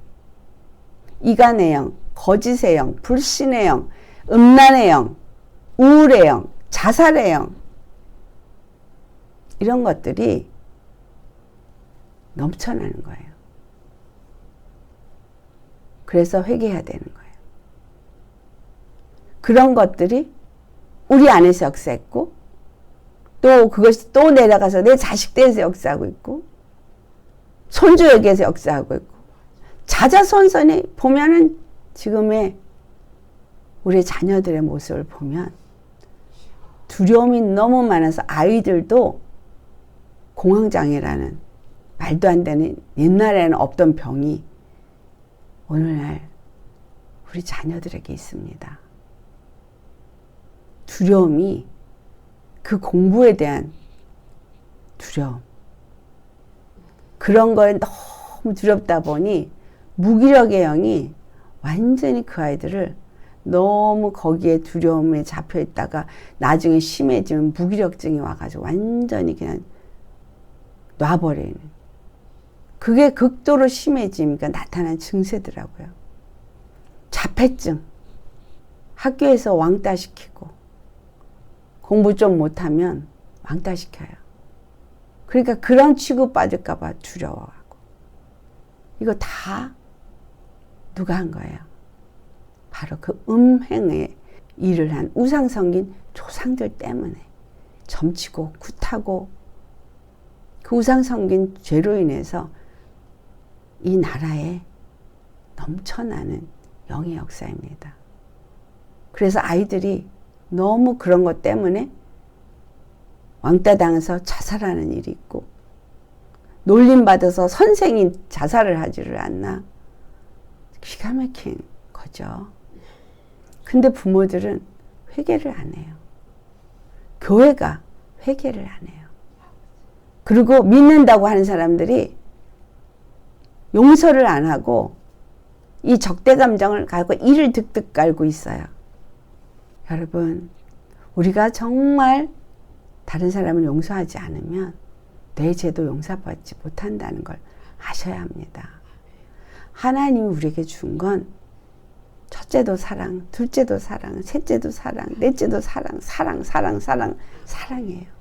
이간의 영, 거짓의 영, 불신의 영, 음란의 영, 우울의 영, 자살의 영, 이런 것들이 넘쳐나는 거예요. 그래서 회개해야 되는 거예요. 그런 것들이 우리 안에서 역사했고 또 그것이 또 내려가서 내 자식들에서 역사하고 있고 손주에게서 역사하고 있고 자자손손이 보면은 지금의 우리 자녀들의 모습을 보면 두려움이 너무 많아서 아이들도 공황장애라는 말도 안 되는, 옛날에는 없던 병이 오늘날 우리 자녀들에게 있습니다. 두려움이, 그 공부에 대한 두려움, 그런 거에 너무 두렵다 보니 무기력의 영이 완전히 그 아이들을 너무 거기에 두려움에 잡혀 있다가 나중에 심해지면 무기력증이 와가지고 완전히 그냥 놔버리는, 그게 극도로 심해지니까 나타난 증세더라고요. 자폐증, 학교에서 왕따시키고 공부 좀 못하면 왕따시켜요. 그러니까 그런 취급받을까 봐 두려워하고. 이거 다 누가 한 거예요? 바로 그 음행에 일을 한 우상 섬긴 조상들 때문에 점치고 굿하고 그 우상 섬긴 죄로 인해서 이 나라에 넘쳐나는 영의 역사입니다. 그래서 아이들이 너무 그런 것 때문에 왕따 당해서 자살하는 일이 있고, 놀림받아서 선생이 자살을 하지를 않나. 기가 막힌 거죠. 근데 부모들은 회개를 안 해요. 교회가 회개를 안 해요. 그리고 믿는다고 하는 사람들이 용서를 안 하고 이 적대 감정을 가지고 이를 득득 깔고 있어요. 여러분, 우리가 정말 다른 사람을 용서하지 않으면 내 죄도 용서받지 못한다는 걸 아셔야 합니다. 하나님이 우리에게 준 건 첫째도 사랑, 둘째도 사랑, 셋째도 사랑, 넷째도 사랑, 사랑이에요.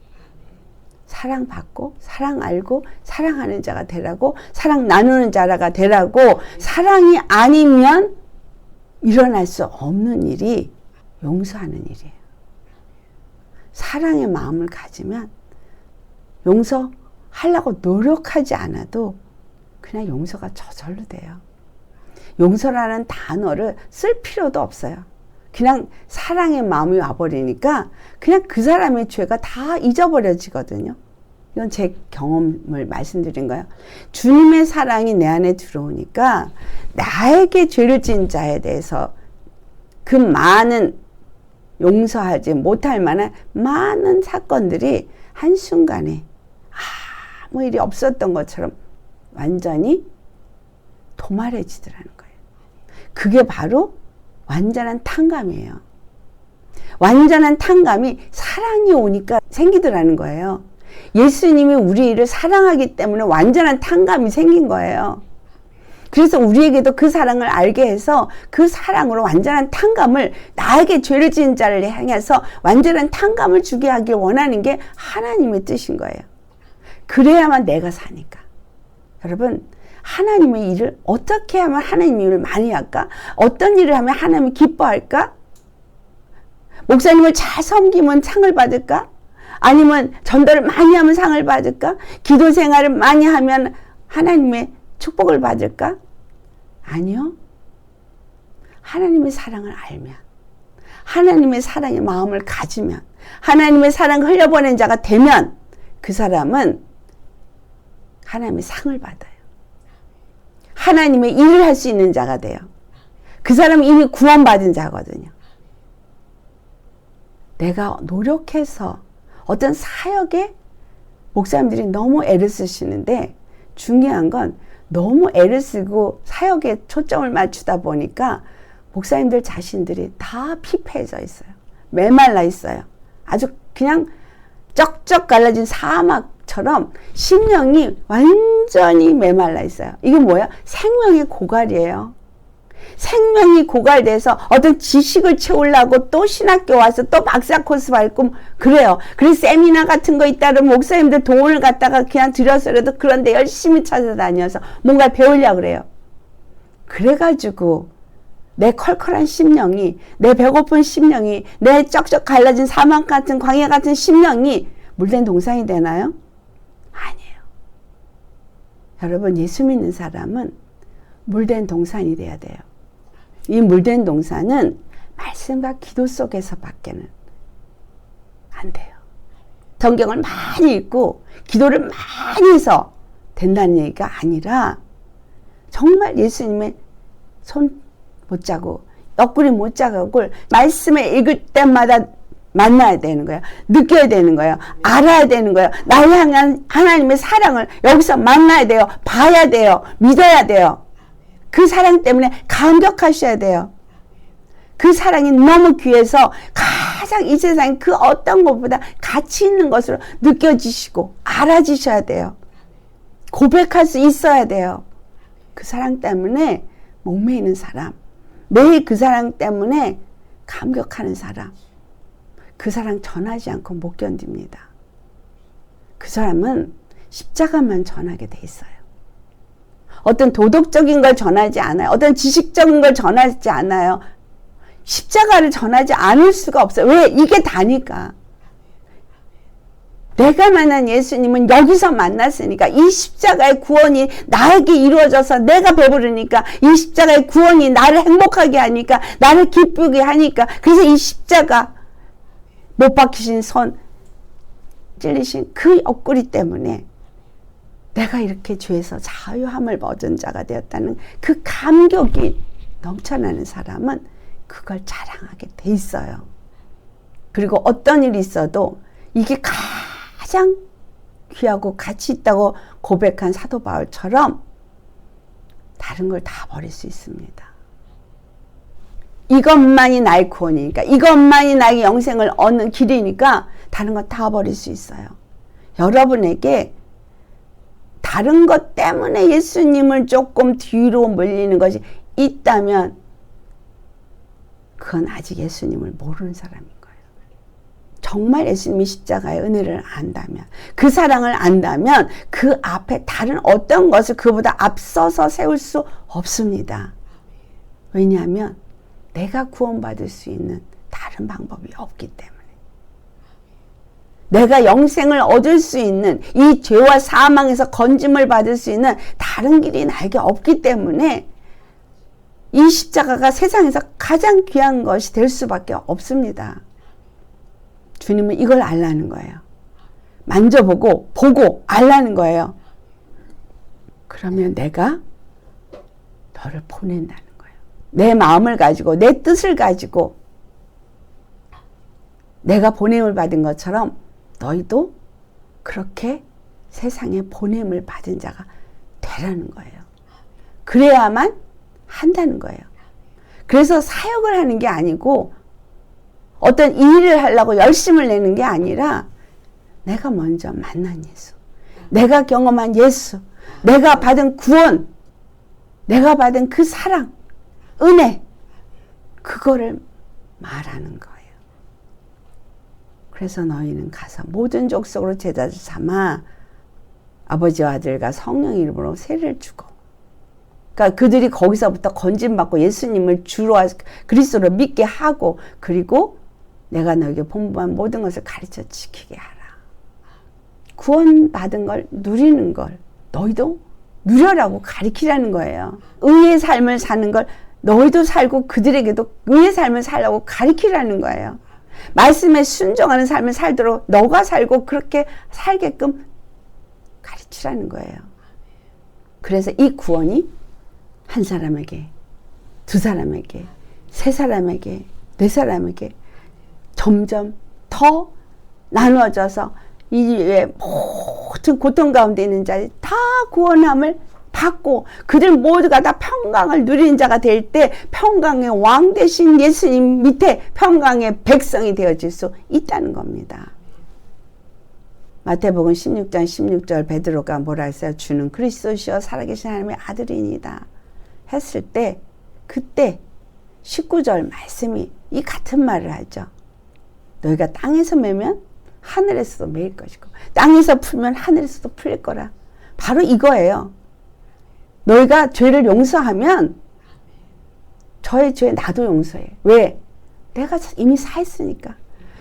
사랑받고, 사랑 알고, 사랑하는 자가 되라고, 사랑 나누는 자가 되라고. 사랑이 아니면 일어날 수 없는 일이 용서하는 일이에요. 사랑의 마음을 가지면 용서하려고 노력하지 않아도 그냥 용서가 저절로 돼요. 용서라는 단어를 쓸 필요도 없어요. 그냥 사랑의 마음이 와버리니까 그냥 그 사람의 죄가 다 잊어버려지거든요. 이건 제 경험을 말씀드린 거예요. 주님의 사랑이 내 안에 들어오니까 나에게 죄를 지은 자에 대해서 그 많은 용서하지 못할 만한 많은 사건들이 한순간에 아무 일이 없었던 것처럼 완전히 도말해지더라는 거예요. 그게 바로 완전한 탕감이에요. 완전한 탕감이 사랑이 오니까 생기더라는 거예요. 예수님이 우리를 사랑하기 때문에 완전한 탕감이 생긴 거예요. 그래서 우리에게도 그 사랑을 알게 해서 그 사랑으로 완전한 탕감을, 나에게 죄를 지은 자를 향해서 완전한 탕감을 주게 하길 원하는 게 하나님의 뜻인 거예요. 그래야만 내가 사니까. 여러분, 하나님의 일을 어떻게 하면 하나님의 일을 많이 할까? 어떤 일을 하면 하나님이 기뻐할까? 목사님을 잘 섬기면 상을 받을까? 아니면 전도를 많이 하면 상을 받을까? 기도 생활을 많이 하면 하나님의 축복을 받을까? 아니요. 하나님의 사랑을 알면, 하나님의 사랑의 마음을 가지면, 하나님의 사랑을 흘려보낸 자가 되면 그 사람은 하나님의 상을 받아요. 하나님의 일을 할 수 있는 자가 돼요. 그 사람은 이미 구원받은 자거든요. 내가 노력해서 어떤 사역에 목사님들이 너무 애를 쓰시는데, 중요한 건 너무 애를 쓰고 사역에 초점을 맞추다 보니까 목사님들 자신들이 다 피폐해져 있어요. 메말라 있어요. 아주 그냥 쩍쩍 갈라진 사막처럼 심령이 완전히 메말라 있어요. 이게 뭐야? 생명의 고갈이에요. 생명이 고갈돼서 어떤 지식을 채우려고 또 신학교 와서 또 박사 코스 밟고 그래요. 그래서 세미나 같은 거 있다면 목사님들 돈을 갖다가 그냥 들여서라도 그런데 열심히 찾아다녀서 뭔가 배우려고 그래요. 그래가지고 내 컬컬한 심령이, 내 배고픈 심령이, 내 쩍쩍 갈라진 사막 같은 광야 같은 심령이 물된 동산이 되나요? 아니에요. 여러분, 예수 믿는 사람은 물된 동산이 돼야 돼요. 이 물된 동산은 말씀과 기도 속에서 밖에는 안 돼요. 성경을 많이 읽고 기도를 많이 해서 된다는 얘기가 아니라 정말 예수님의 손 못 자고 옆구리 못 자고 말씀을 읽을 때마다 만나야 되는 거예요. 느껴야 되는 거예요. 알아야 되는 거예요. 나를 향한 하나님의 사랑을 여기서 만나야 돼요. 봐야 돼요. 믿어야 돼요. 그 사랑 때문에 감격하셔야 돼요. 그 사랑이 너무 귀해서 가장 이 세상 그 어떤 것보다 가치 있는 것으로 느껴지시고 알아지셔야 돼요. 고백할 수 있어야 돼요. 그 사랑 때문에 목매이는 사람, 매일 그 사랑 때문에 감격하는 사람, 그 사랑 전하지 않고 못 견딥니다. 그 사람은 십자가만 전하게 돼 있어요. 어떤 도덕적인 걸 전하지 않아요. 어떤 지식적인 걸 전하지 않아요. 십자가를 전하지 않을 수가 없어요. 왜? 이게 다니까. 내가 만난 예수님은 여기서 만났으니까 이 십자가의 구원이 나에게 이루어져서 내가 배부르니까 이 십자가의 구원이 나를 행복하게 하니까 나를 기쁘게 하니까 그래서 이 십자가 못 박히신 손 찔리신 그 옆구리 때문에 내가 이렇게 죄에서 자유함을 얻은 자가 되었다는 그 감격이 넘쳐나는 사람은 그걸 자랑하게 돼 있어요. 그리고 어떤 일이 있어도 이게 가장 귀하고 가치 있다고 고백한 사도 바울처럼 다른 걸 다 버릴 수 있습니다. 이것만이 나의 구원이니까, 이것만이 나의 영생을 얻는 길이니까 다른 거 다 버릴 수 있어요. 여러분에게 다른 것 때문에 예수님을 조금 뒤로 물리는 것이 있다면 그건 아직 예수님을 모르는 사람인 거예요. 정말 예수님이 십자가의 은혜를 안다면, 그 사랑을 안다면 그 앞에 다른 어떤 것을 그보다 앞서서 세울 수 없습니다. 왜냐하면 내가 구원받을 수 있는 다른 방법이 없기 때문에. 내가 영생을 얻을 수 있는 이 죄와 사망에서 건짐을 받을 수 있는 다른 길이 나에게 없기 때문에 이 십자가가 세상에서 가장 귀한 것이 될 수밖에 없습니다. 주님은 이걸 알라는 거예요. 만져보고 보고 알라는 거예요. 그러면 내가 너를 보낸다는 거예요. 내 마음을 가지고 내 뜻을 가지고 내가 보냄을 받은 것처럼 너희도 그렇게 세상에 보냄을 받은 자가 되라는 거예요. 그래야만 한다는 거예요. 그래서 사역을 하는 게 아니고 어떤 일을 하려고 열심을 내는 게 아니라 내가 먼저 만난 예수, 내가 경험한 예수, 내가 받은 구원, 내가 받은 그 사랑, 은혜, 그거를 말하는 거예요. 그래서 너희는 가서 모든 족속으로 제자를 삼아 아버지와 아들과 성령 이름으로 세례를 주고, 그러니까 그들이 거기서부터 건진받고 예수님을 주로 그리스도로 믿게 하고, 그리고 내가 너에게 본부한 모든 것을 가르쳐 지키게 하라. 구원받은 걸 누리는 걸 너희도 누려라고 가르치라는 거예요. 의의 삶을 사는 걸 너희도 살고 그들에게도 의의 삶을 살라고 가르치라는 거예요. 말씀에 순종하는 삶을 살도록 너가 살고 그렇게 살게끔 가르치라는 거예요. 그래서 이 구원이 한 사람에게, 두 사람에게, 세 사람에게, 네 사람에게 점점 더 나누어져서 이 모든 고통 가운데 있는 자들이 다 구원함을 받고 그들 모두가 다 평강을 누리는 자가 될 때 평강의 왕 되신 예수님 밑에 평강의 백성이 되어질 수 있다는 겁니다. 마태복음 16장 16절 베드로가 뭐라 했어요? 주는 그리스도시여 살아계신 하나님의 아들이니다 했을 때 그때 19절 말씀이 이 같은 말을 하죠. 너희가 땅에서 매면 하늘에서도 매일 것이고 땅에서 풀면 하늘에서도 풀릴 거라. 바로 이거예요. 너희가 죄를 용서하면 저의 죄 나도 용서해. 왜? 내가 이미 사했으니까.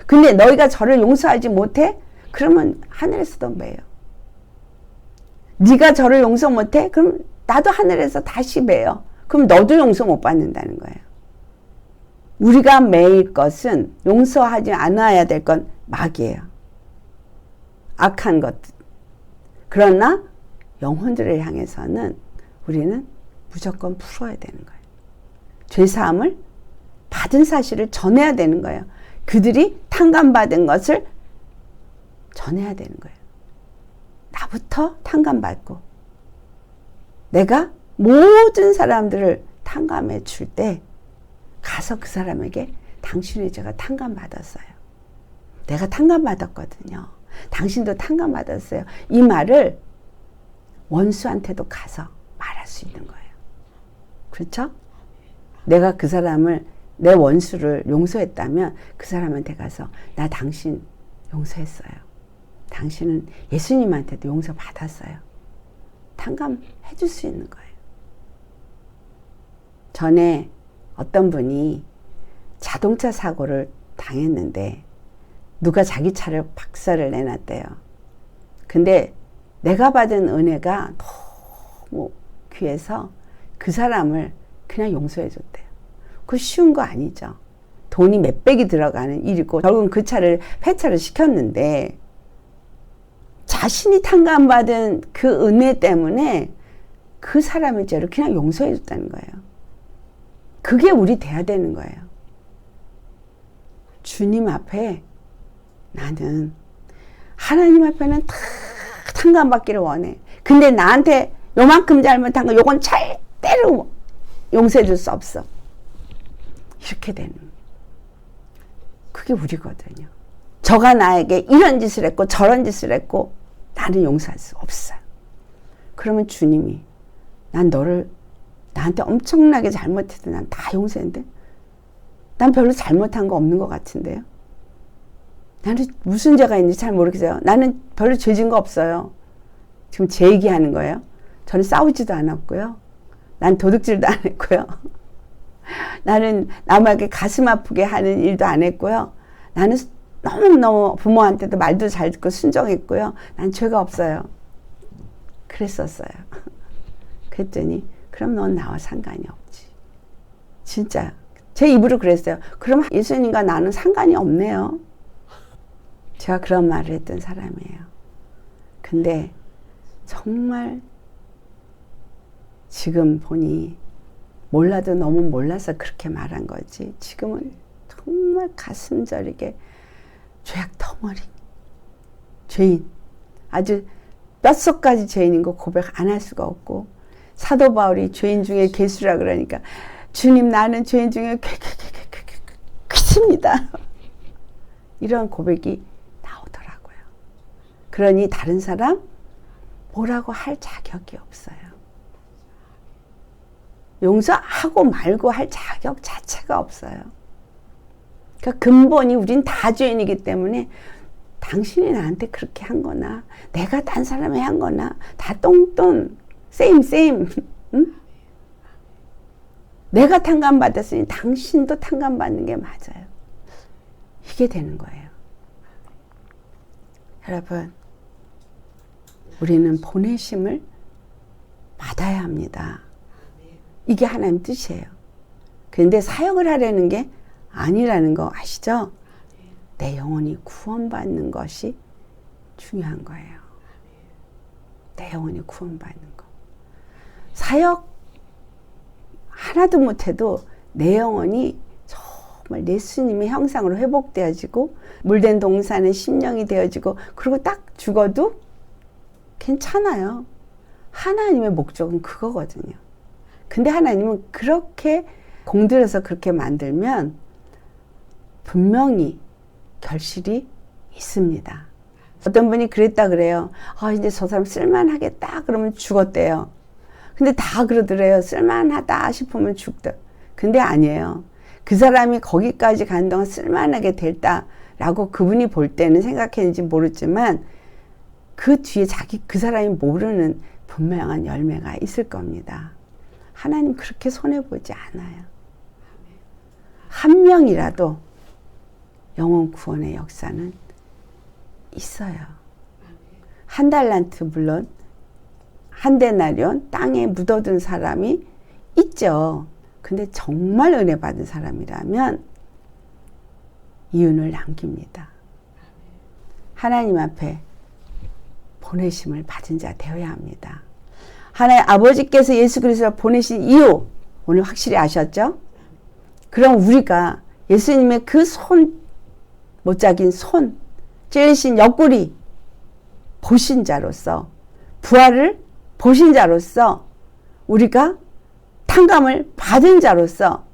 근데 너희가 저를 용서하지 못해? 그러면 하늘에서도 매요. 네가 저를 용서 못해? 그럼 나도 하늘에서 다시 매요. 그럼 너도 용서 못 받는다는 거예요. 우리가 매일 것은 용서하지 않아야 될 건 마귀예요. 악한 것들. 그러나 영혼들을 향해서는 우리는 무조건 풀어야 되는 거예요. 죄사함을 받은 사실을 전해야 되는 거예요. 그들이 탕감받은 것을 전해야 되는 거예요. 나부터 탕감받고 내가 모든 사람들을 탕감해 줄 때 가서 그 사람에게 당신의 죄가 탕감받았어요. 내가 탕감받았거든요. 당신도 탕감받았어요. 이 말을 원수한테도 가서 말할 수 있는 거예요. 그렇죠? 내가 그 사람을, 내 원수를 용서했다면 그 사람한테 가서 나 당신 용서했어요. 당신은 예수님한테도 용서받았어요. 탕감해 줄 수 있는 거예요. 전에 어떤 분이 자동차 사고를 당했는데 누가 자기 차를 박살을 내놨대요. 근데 내가 받은 은혜가 너무 귀해서 그 사람을 그냥 용서해 줬대요. 그거 쉬운 거 아니죠. 돈이 몇 백이 들어가는 일이고 결국은 그 차를 폐차를 시켰는데 자신이 탕감받은 그 은혜 때문에 그 사람의 죄를 그냥 용서해 줬다는 거예요. 그게 우리 돼야 되는 거예요. 주님 앞에 나는 하나님 앞에는 다 탕감받기를 원해. 근데 나한테 요만큼 잘못한 거 요건 절대로 용서해 줄 수 없어. 이렇게 되는 그게 우리거든요. 저가 나에게 이런 짓을 했고 저런 짓을 했고 나는 용서할 수 없어요. 그러면 주님이 난 너를 나한테 엄청나게 잘못해도 난 다 용서했는데 난 별로 잘못한 거 없는 것 같은데요. 나는 무슨 죄가 있는지 잘 모르겠어요. 나는 별로 죄진 거 없어요. 지금 제 얘기하는 거예요. 저는 싸우지도 않았고요. 난 도둑질도 안 했고요. 나는 남에게 가슴 아프게 하는 일도 안 했고요. 나는 너무너무 부모한테도 말도 잘 듣고 순종했고요. 난 죄가 없어요. 그랬었어요. 그랬더니 그럼 넌 나와 상관이 없지. 진짜 제 입으로 그랬어요. 그럼 예수님과 나는 상관이 없네요. 제가 그런 말을 했던 사람이에요. 근데 정말 지금 보니 몰라도 너무 몰라서 그렇게 말한 거지. 지금은 정말 가슴 저리게 죄악 덩어리 죄인, 아주 뼛속까지 죄인인 거 고백 안 할 수가 없고, 사도 바울이 죄인 중에 괴수라 그러니까 주님 나는 죄인 중에 괴수입니다. 이런 고백이 나오더라고요. 그러니 다른 사람 뭐라고 할 자격이 없어요. 용서하고 말고 할 자격 자체가 없어요. 그러니까 근본이 우린 다 죄인이기 때문에 당신이 나한테 그렇게 한 거나 내가 딴 사람이 한 거나 다 똥똥 same 응? 내가 탕감받았으니 당신도 탕감받는 게 맞아요. 이게 되는 거예요. 여러분, 우리는 보내심을 받아야 합니다. 이게 하나님 뜻이에요. 그런데 사역을 하려는 게 아니라는 거 아시죠? 내 영혼이 구원받는 것이 중요한 거예요. 내 영혼이 구원받는 거. 사역 하나도 못해도 내 영혼이 정말 예수님의 형상으로 회복되어지고 물된 동산의 심령이 되어지고 그리고 딱 죽어도 괜찮아요. 하나님의 목적은 그거거든요. 근데 하나님은 그렇게 공들여서 그렇게 만들면 분명히 결실이 있습니다. 어떤 분이 그랬다 그래요. 이제 저 사람 쓸만하겠다 그러면 죽었대요. 근데 다 그러더래요. 쓸만하다 싶으면 죽다. 근데 아니에요. 그 사람이 거기까지 가는 동안 쓸만하게 됐다라고 그분이 볼 때는 생각했는지 모르지만 그 뒤에 그 사람이 모르는 분명한 열매가 있을 겁니다. 하나님 그렇게 손해보지 않아요. 한 명이라도 영혼 구원의 역사는 있어요. 한 달란트 물론 한 데나리온 땅에 묻어둔 사람이 있죠. 근데 정말 은혜 받은 사람이라면 이윤을 남깁니다. 하나님 앞에 보내심을 받은 자 되어야 합니다. 하나님 아버지께서 예수 그리스도를 보내신 이유 오늘 확실히 아셨죠? 그럼 우리가 예수님의 그 못작인 손, 찔리신 옆구리 보신 자로서 부활을 보신 자로서 우리가 탕감을 받은 자로서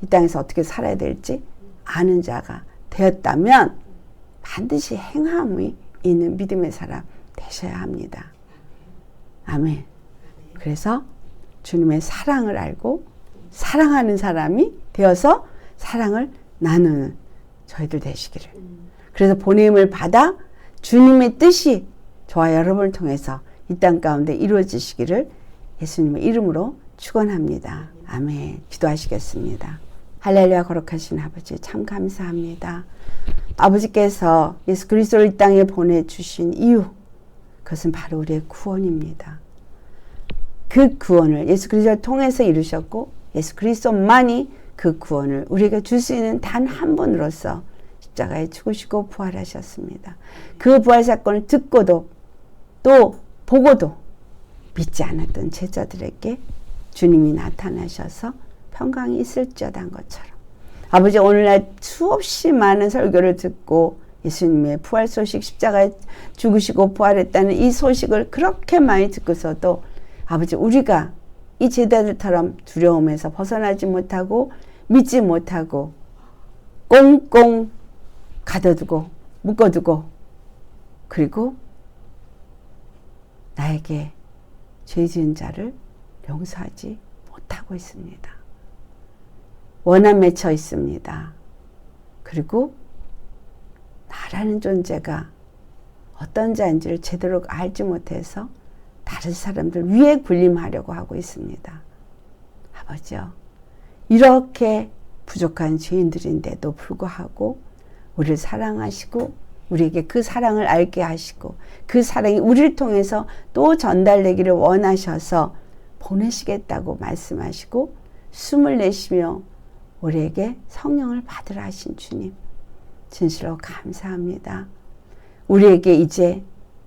이 땅에서 어떻게 살아야 될지 아는 자가 되었다면 반드시 행함이 있는 믿음의 사람 되셔야 합니다. 아멘. 그래서 주님의 사랑을 알고 사랑하는 사람이 되어서 사랑을 나누는 저희들 되시기를. 그래서 보냄을 받아 주님의 뜻이 저와 여러분을 통해서 이 땅 가운데 이루어지시기를 예수님의 이름으로 축원합니다. 아멘. 기도하시겠습니다. 할렐루야. 거룩하신 아버지 참 감사합니다. 아버지께서 예수 그리스도를 이 땅에 보내주신 이유 그것은 바로 우리의 구원입니다. 그 구원을 예수 그리스도를 통해서 이루셨고 예수 그리스도만이 그 구원을 우리에게 줄 수 있는 단 한 분으로서 십자가에 죽으시고 부활하셨습니다. 그 부활 사건을 듣고도 또 보고도 믿지 않았던 제자들에게 주님이 나타나셔서 평강이 있을지어다 한 것처럼 아버지 오늘날 수없이 많은 설교를 듣고 예수님의 부활 소식 십자가에 죽으시고 부활했다는 이 소식을 그렇게 많이 듣고서도 아버지 우리가 이 제자들처럼 두려움에서 벗어나지 못하고 믿지 못하고 꽁꽁 가둬두고 묶어두고 그리고 나에게 죄 지은 자를 용서하지 못하고 있습니다. 원한에 처 있습니다. 그리고 나라는 존재가 어떤 자인지를 제대로 알지 못해서 다른 사람들 위에 군림하려고 하고 있습니다. 아버지요, 이렇게 부족한 죄인들인데도 불구하고 우리를 사랑하시고 우리에게 그 사랑을 알게 하시고 그 사랑이 우리를 통해서 또 전달되기를 원하셔서 보내시겠다고 말씀하시고 숨을 내쉬며 우리에게 성령을 받으라 하신 주님 진실로 감사합니다. 우리에게 이제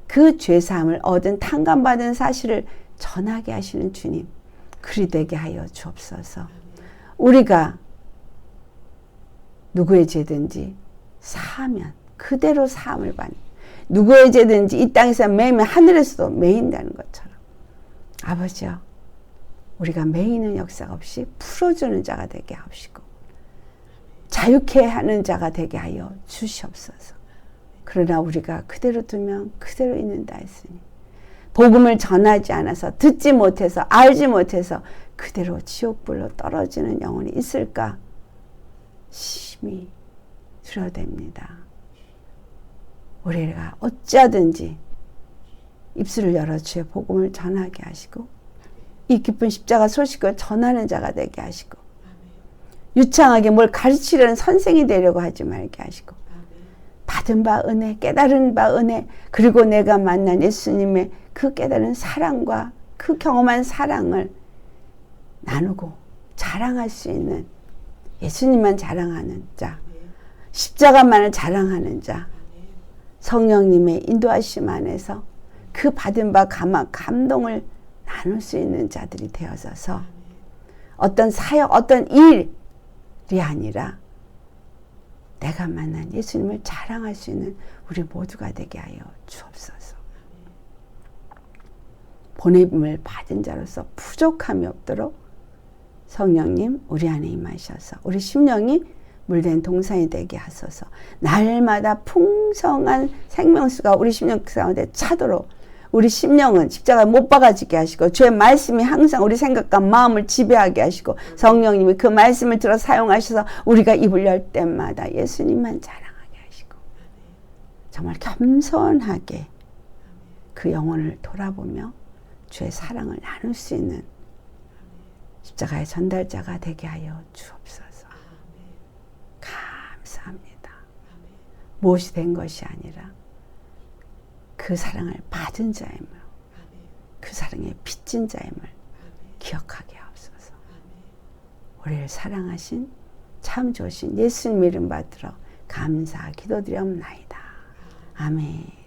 그 죄사함을 얻은 탕감받은 사실을 전하게 하시는 주님 그리 되게 하여 주옵소서. 우리가 누구의 죄든지 사하면 그대로 사함을 받는 누구의 죄든지 이 땅에서 매이면 하늘에서도 매인다는 것처럼 아버지여 우리가 매이는 역사가 없이 풀어주는 자가 되게 하시고 자유케 하는 자가 되게 하여 주시옵소서. 그러나 우리가 그대로 두면 그대로 있는다 했으니 복음을 전하지 않아서 듣지 못해서 알지 못해서 그대로 지옥불로 떨어지는 영혼이 있을까 심히 두려워됩니다. 우리가 어찌하든지 입술을 열어 주의 복음을 전하게 하시고 이 기쁜 십자가 소식을 전하는 자가 되게 하시고 유창하게 뭘 가르치려는 선생이 되려고 하지 말게 하시고 받은 바 은혜, 깨달은 바 은혜 그리고 내가 만난 예수님의 그 깨달은 사랑과 그 경험한 사랑을 나누고 자랑할 수 있는 예수님만 자랑하는 자 십자가만을 자랑하는 자 성령님의 인도하심 안에서 그 받은 바 감동을 나눌 수 있는 자들이 되어져서 어떤 사역, 어떤 일이 아니라 내가 만난 예수님을 자랑할 수 있는 우리 모두가 되게 하여 주옵소서. 보냄을 받은 자로서 부족함이 없도록 성령님 우리 안에 임하셔서 우리 심령이 물된 동산이 되게 하소서. 날마다 풍성한 생명수가 우리 심령 가운데 차도록 우리 심령은 십자가에 못 박아지게 하시고 주의 말씀이 항상 우리 생각과 마음을 지배하게 하시고 성령님이 그 말씀을 들어 사용하셔서 우리가 입을 열 때마다 예수님만 자랑하게 하시고 정말 겸손하게 그 영혼을 돌아보며 주의 사랑을 나눌 수 있는 십자가의 전달자가 되게 하여 주옵소서. 감사합니다. 무엇이 된 것이 아니라 그 사랑을 받은 자임을 그 사랑에 빚진 자임을 기억하게 하옵소서. 우리를 사랑하신 참 좋으신 예수님 이름 받들어 감사 기도드리옵나이다. 아멘.